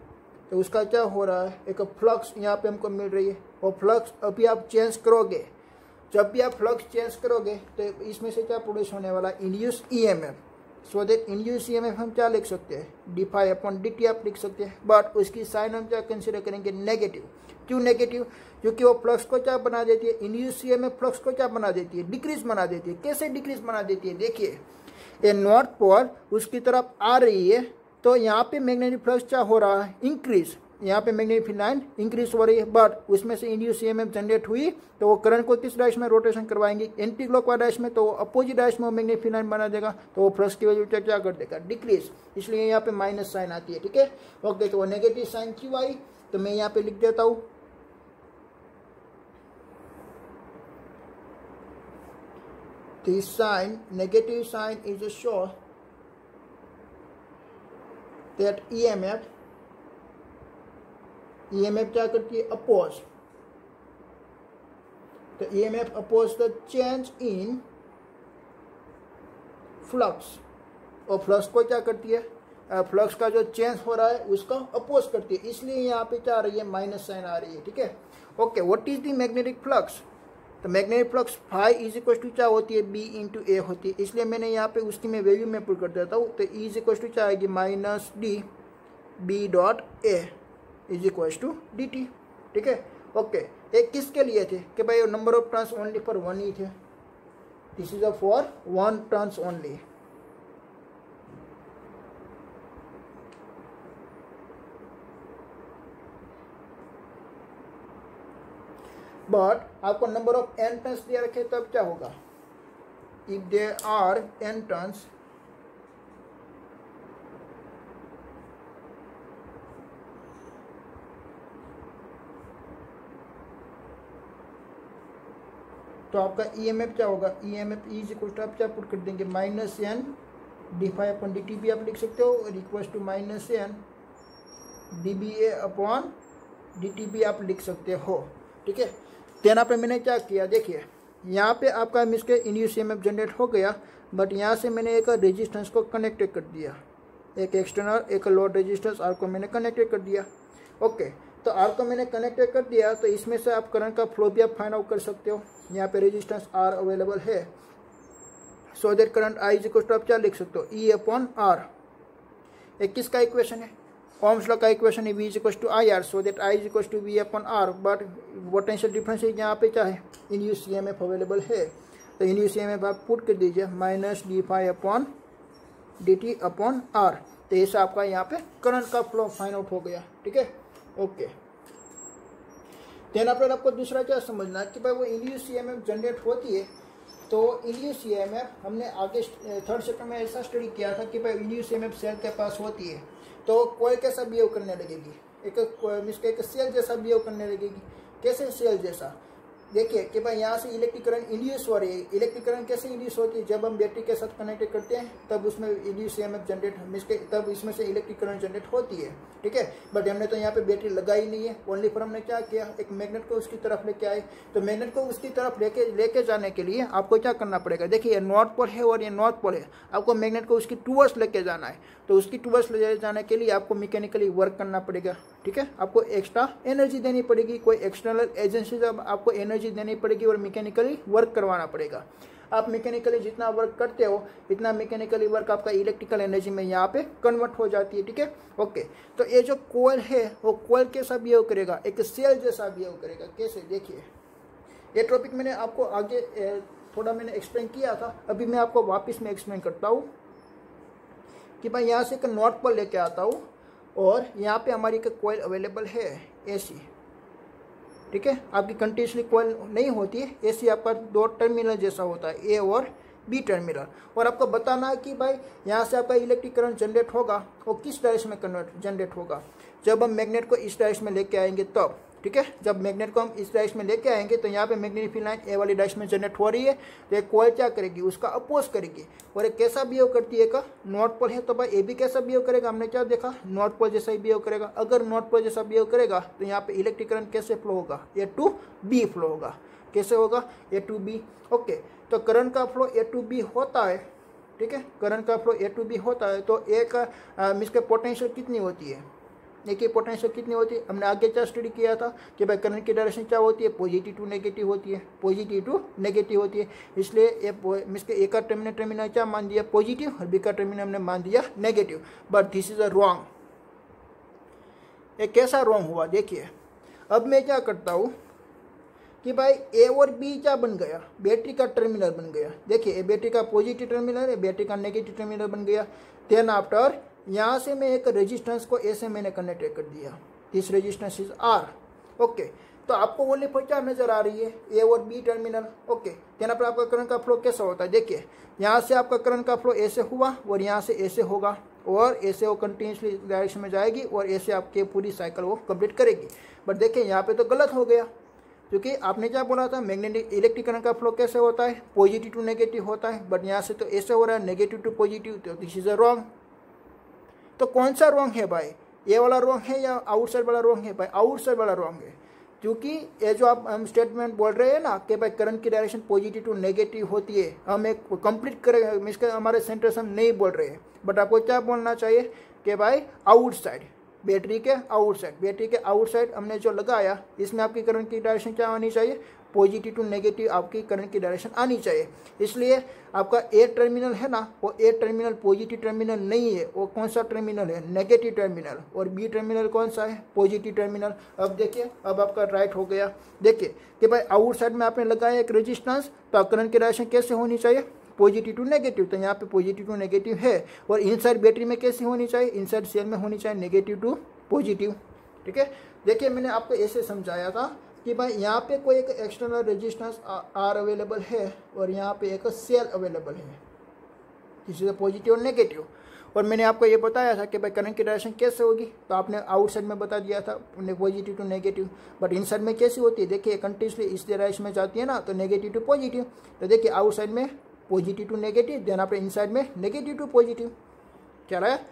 तो उसका क्या हो रहा है, एक फ्लक्स यहाँ पे हमको मिल रही है। और फ्लक्स अभी आप चेंज करोगे, जब भी आप फ्लक्स चेंज करोगे तो इसमें से क्या प्रोड्यूस होने वाला, induce EMF. So that induce EMF हम क्या लिख सकते हैं, d∅dt आप लिख सकते हैं, बट उसकी साइन हम क्या कंसिडर करेंगे, नेगेटिव। क्यों नेगेटिव, क्योंकि वो फ्लक्स को क्या बना देती है, इंड्यूस ईएमएफ फ्लक्स को क्या बना देती है, डिक्रीज बना देती है। कैसे डिक्रीज बना देती है, देखिए ये नॉर्थ पोल उसकी तरफ आ रही है, तो यहाँ पे मैग्नेटिक फ्लक्स क्या हो रहा है, इंक्रीज। यहाँ पे मैग्नेटिक फील्ड लाइन इंक्रीज हो रही है, बट उसमें से इंड्यूस ईएमएफ जनरेट हुई, तो वो करंट को किस डायरेक्शन में रोटेशन करवाएंगे, एंटी क्लॉकवाइज डायरेक्शन में, तो अपोजिट डायरेक्शन में मैग्नेटिक फील्ड लाइन बना देगा, तो वो फ्लक्स की वजह से क्या कर देगा, डिक्रीज। इसलिए यहाँ पे माइनस साइन आती है, ठीक है। ओके, तो वो नेगेटिव साइन क्यों आई, तो मैं यहाँ पे लिख देता हूँ, this sign, negative sign is a show that EMF क्या करती है, अपोज। तो EMF oppose the change in flux, और फ्लक्स को क्या करती है, फ्लक्स का जो चेंज हो रहा है उसका अपोज करती है, इसलिए यहाँ पे क्या आ रही है, माइनस साइन आ रही है, ठीक है। Okay, what is the magnetic flux, तो magnetic flux phi is equal to क्या होती है, बी इंटू ए होती है, इसलिए मैंने यहाँ पे उसकी मैं वैल्यू में पुट कर देता हूँ। तो ई इज इक्वल टू क्या आएगी, minus D B dot A is equal to D T, ठीक है। ओके, एक किसके लिए थे कि भाई number of turns only for one ही थे, this is a for one turns only. But आपको नंबर ऑफ एन टर्न्स दिया रखे, तब क्या होगा, if they are N turns, तो आपका ईएमएफ क्या होगा, ईएमएफ इज इक्वल टू आप क्या पुट कर देंगे, माइनस एन d∅/dt भी आप लिख सकते हो, और equal to minus N dBA/dt भी आप लिख सकते हो, ठीक है। देन पे मैंने क्या किया, देखिए यहाँ पे आपका मिसके इंड्यूस ईएमएफ जनरेट हो गया, बट यहाँ से मैंने एक रेजिस्टेंस को कनेक्टेड कर दिया, एक एक्सटर्नल एक लोड रेजिस्टेंस आर को मैंने कनेक्टेड कर दिया। ओके, तो आर को मैंने कनेक्टेड कर दिया, तो इसमें से आप करंट का फ्लो भी आप फाइंड आउट कर सकते हो। यहाँ पे रेजिस्टेंस आर अवेलेबल है, so that current I is equal to आप क्या लिख सकते हो, E/R। एक किसका इक्वेशन है, ओम्स लॉ का इक्वेशन है, V is equal to IR, so that I is equal to V/R। But potential difference यहाँ पे क्या है, इंड्यूस ईएमएफ अवेलेबल है, तो इंड्यूस ईएमएफ आप पुट कर दीजिए माइनस d∅/dt/R। तो ऐसा आपका यहाँ पे करंट का फ्लो फाइंड आउट हो गया, ठीक है। ओके, देन आपको दूसरा क्या समझना है कि भाई वो इंड्यूस ईएमएफ जनरेट होती है, तो इंड्यूस ईएमएफ हमने आगे थर्ड चैप्टर में ऐसा स्टडी किया था कि भाई इंड्यूस ईएमएफ सेल के पास होती है, तो कोई कैसा बिहेव करने लगेगी, एक सेल जैसा बिहेव करने लगेगी। कैसे सेल जैसा, देखिए कि भाई यहाँ से इलेक्ट्रिक करंट इंड्यूस हो रही है। इलेक्ट्रिक करंट कैसे इंड्यूस होती है, जब हम बैटरी के साथ कनेक्ट करते हैं तब उसमें इंड्यूस ईएमएफ जनरेट, तब इसमें से इलेक्ट्रिक करंट जनरेट होती है, ठीक है। बट हमने तो यहाँ पे बैटरी लगाई नहीं है, ओनली फॉर हमने क्या किया, एक मैग्नेट को उसकी तरफ लेके आए। तो मैग्नेट को उसकी तरफ लेके जाने के लिए आपको क्या करना पड़ेगा, देखिए नॉर्थ पोल है और ये नॉर्थ पोल है, आपको मैग्नेट को उसकी टूवर्ड्स लेके जाना है। तो उसकी टूवर्ड्स ले जाने के लिए आपको मैकेनिकली वर्क करना पड़ेगा, ठीक है। आपको एक्स्ट्रा एनर्जी देनी पड़ेगी, कोई एक्सटर्नल एजेंसी से आपको एनर्जी देनी पड़ेगी और मैकेनिकली वर्क करवाना पड़ेगा। आप मैकेनिकली जितना वर्क करते हो इतना मैकेनिकली वर्क आपका इलेक्ट्रिकल एनर्जी में यहाँ पे कन्वर्ट हो जाती है, ठीक है। ओके, तो ये जो कोयल है वो कोयल कैसा बिहेव करेगा, एक सेल जैसा बिहेव करेगा। कैसे, देखिए ये टॉपिक मैंने आपको आगे थोड़ा मैंने एक्सप्लेन किया था, अभी मैं आपको वापस में एक्सप्लेन करता हूँ कि भाई यहाँ से एक नॉर्थ पोल लेके आता हूँ और यहाँ पे हमारी एक कोयल अवेलेबल है AC, ठीक है, आपकी कंटिन्यूसली कॉइल नहीं होती है, ऐसी आपका दो टर्मिनल जैसा होता है, ए और बी टर्मिनल। और आपको बताना है कि भाई यहाँ से आपका इलेक्ट्रिक करंट जनरेट होगा और किस डायरेक्शन में जनरेट होगा, जब हम मैग्नेट को इस डायरेक्शन में लेके आएंगे तब, ठीक है। जब मैग्नेट को हम इस डायरेक्शन में लेके आएंगे तो यहाँ पे मैग्नेटिक फील्ड लाइन ए वाली डायरेक्शन में जनरेट हो रही है, तो एक कॉइल क्या करेगी, उसका अपोज करेगी। और एक कैसा बिहेव करती है, एक नॉर्थ पोल है, तो भाई ए भी कैसा बिहेव करेगा, हमने क्या देखा, नॉर्थ पोल जैसा ही बिहेव करेगा। अगर नॉर्थ पोल जैसा बिहेव करेगा तो यहाँ पे इलेक्ट्रिक करंट कैसे फ्लो होगा, ए टू बी फ्लो होगा। कैसे होगा, ए टू बी। ओके, तो करंट का फ्लो ए टू बी होता है, ठीक है, करंट का फ्लो ए टू बी होता है। तो एक मीन्स के पोटेंशियल कितनी होती है, एक ही पोटेंशियल कितनी होती है, हमने आगे क्या स्टडी किया था कि भाई करंट की डायरेक्शन क्या होती है, पॉजिटिव टू नेगेटिव होती है, पॉजिटिव टू नेगेटिव होती है। इसलिए ये मीन्स के ए का टर्मिनल क्या मान दिया, पॉजिटिव, और बी का टर्मिनल हमने मान दिया negative. But this is a wrong. ये कैसा रॉन्ग हुआ, देखिए अब मैं क्या करता हूँ कि भाई ए और बी क्या बन गया, बैटरी का टर्मिनल बन गया। देखिए, बैटरी का पॉजिटिव टर्मिनल है, बैटरी का नेगेटिव टर्मिनल बन गया। देन आफ्टर यहाँ से मैं एक रेजिस्टेंस को ऐसे मैंने कनेक्ट कर दिया, this resistance is R. Okay, तो आपको ओनली पर क्या नजर आ रही है, ए और बी टर्मिनल। ओके, देन पर आपका करंट का फ्लो कैसा होता है, देखिए यहाँ से आपका करंट का फ्लो ऐसे हुआ और यहाँ से ऐसे होगा, और ऐसे वो कंटिन्यूसली डायरेक्शन में जाएगी और ऐसे आपके पूरी साइकिल वो कंप्लीट करेगी। बट देखिए यहाँ पे तो गलत हो गया, क्योंकि आपने क्या बोला था, मैग्नेटिक इलेक्ट्रिक करंट का फ्लो कैसे होता है, पॉजिटिव टू नेगेटिव होता है। बट यहाँ से तो ऐसे हो रहा है, नेगेटिव टू पॉजिटिव, तो दिस इज अ रॉन्ग। तो कौन सा रॉन्ग है भाई, ये वाला रॉन्ग है या आउटसाइड वाला रॉन्ग है, भाई आउटसाइड वाला रॉन्ग है। क्योंकि ये जो आप हम स्टेटमेंट बोल रहे हैं ना कि भाई करंट की डायरेक्शन पॉजिटिव टू नेगेटिव होती है, हम एक कंप्लीट करें, मीन्स हमारे सेंटेंस हम नहीं बोल रहे हैं। बट आपको क्या बोलना चाहिए कि भाई आउटसाइड, बैटरी के आउटसाइड, बैटरी के आउटसाइड हमने जो लगाया, इसमें आपकी करंट की डायरेक्शन क्या आनी चाहिए, पॉजिटिव टू नेगेटिव आपकी करंट की डायरेक्शन आनी चाहिए। इसलिए आपका ए टर्मिनल है ना, वो ए टर्मिनल पॉजिटिव टर्मिनल नहीं है, वो कौन सा टर्मिनल है, नेगेटिव टर्मिनल। और बी टर्मिनल कौन सा है, पॉजिटिव टर्मिनल। अब देखिए, अब आपका राइट हो गया। देखिए कि भाई आउटसाइड में आपने लगाया एक रेजिस्टेंस, तो करंट की डायरेक्शन कैसे होनी चाहिए, पॉजिटिव टू नेगेटिव, तो यहाँ पे पॉजिटिव टू नेगेटिव है। और इनसाइड बैटरी में कैसी होनी चाहिए, इनसाइड सेल में होनी चाहिए नेगेटिव टू पॉजिटिव, ठीक है। देखिए मैंने आपको ऐसे समझाया था कि भाई यहाँ पे कोई एक एक्सटर्नल रेजिस्टेंस आर अवेलेबल है और यहाँ पे एक सेल अवेलेबल है, किसी से पॉजिटिव और नेगेटिव। और मैंने आपको ये बताया था कि भाई करंट की डायरेक्शन कैसे होगी, तो आपने आउटसाइड में बता दिया था positive to negative. But inside में कैसी होती है, देखिए कंटिन्यूसली इस डायरेक्शन में जाती है ना, तो नेगेटिव टू पॉजिटिव। तो देखिए आउटसाइड में पॉजिटिव टू नेगेटिव, देन आपने इनसाइड में नेगेटिव टू पॉजिटिव, क्या रहा है।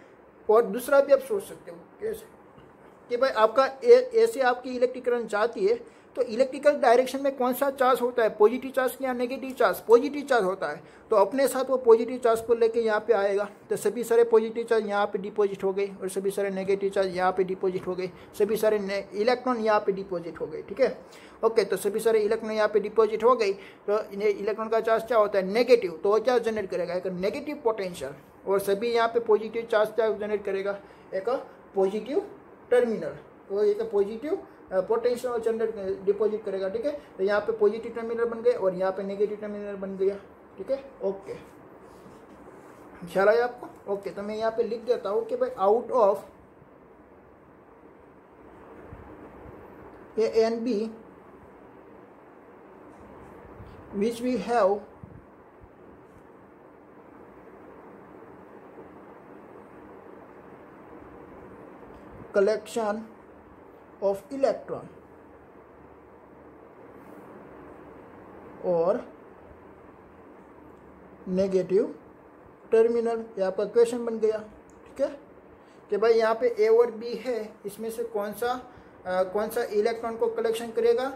और दूसरा भी आप सोच सकते हो कैसे कि भाई आपका ऐसे आपकी इलेक्ट्रिक करंट जाती है, तो इलेक्ट्रिकल डायरेक्शन में कौन सा चार्ज होता है, पॉजिटिव चार्ज या नेगेटिव चार्ज, पॉजिटिव चार्ज होता है। तो अपने साथ वो पॉजिटिव चार्ज को लेके यहाँ पे आएगा, तो सभी सारे पॉजिटिव चार्ज यहाँ पे डिपॉजिट हो गई और सभी सारे नेगेटिव चार्ज यहाँ पे डिपॉजिट हो गई, सभी सारे इलेक्ट्रॉन यहाँ पे डिपॉजिट हो गए, ठीक है। ओके, तो सभी सारे इलेक्ट्रॉन यहाँ पे डिपॉजिट हो गई, तो इलेक्ट्रॉन का चार्ज क्या होता है, नेगेटिव, तो वो क्या जनरेट करेगा, एक नेगेटिव पोटेंशियल। और सभी यहाँ पे पॉजिटिव चार्ज क्या जनरेट करेगा, एक पॉजिटिव टर्मिनल, तो एक पॉजिटिव पोटेंशियल जनरेट डिपॉजिट करेगा, ठीक है। तो यहाँ पे पॉजिटिव टर्मिनल बन गए और यहाँ पे नेगेटिव टर्मिनल बन गया, ठीक है। ओके, ख्याल आया आपको। ओके, तो मैं यहाँ पे लिख देता हूँ कि भाई out of A and B which we have collection of electron और नेगेटिव टर्मिनल, ये आपका क्वेश्चन बन गया, ठीक है। कि भाई यहाँ पे ए और बी है, इसमें से कौन सा इलेक्ट्रॉन को कलेक्शन करेगा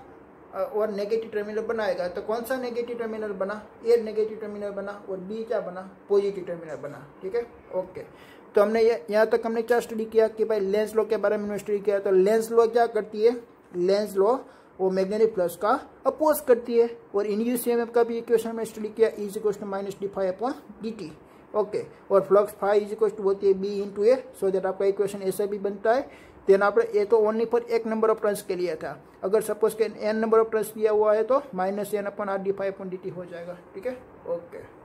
और नेगेटिव टर्मिनल बनाएगा। तो कौन सा नेगेटिव टर्मिनल बना, ए नेगेटिव टर्मिनल बना और बी क्या बना, पॉजिटिव टर्मिनल बना, ठीक है। ओके, तो हमने यहाँ तक हमने क्या स्टडी किया कि भाई लेंस लॉ के बारे में स्टडी किया। तो लेंस लॉ क्या करती है, लेंस लॉ वो मैग्नेटिक फ्लक्स का अपोज करती है। और इन का भी इक्वेशन में स्टडी किया, E = -dφ/dt। ओके, और फ्लक्स फाई = होती है B × A, सो दैट आपका इक्वेशन ऐसा भी बनता है। देन आप ये तो ओनली पर एक नंबर ऑफ टर्न्स के लिए था, अगर सपोज के n नंबर ऑफ टर्न्स दिया हुआ है तो -n/r dφ/dt हो जाएगा, ठीक है। ओके।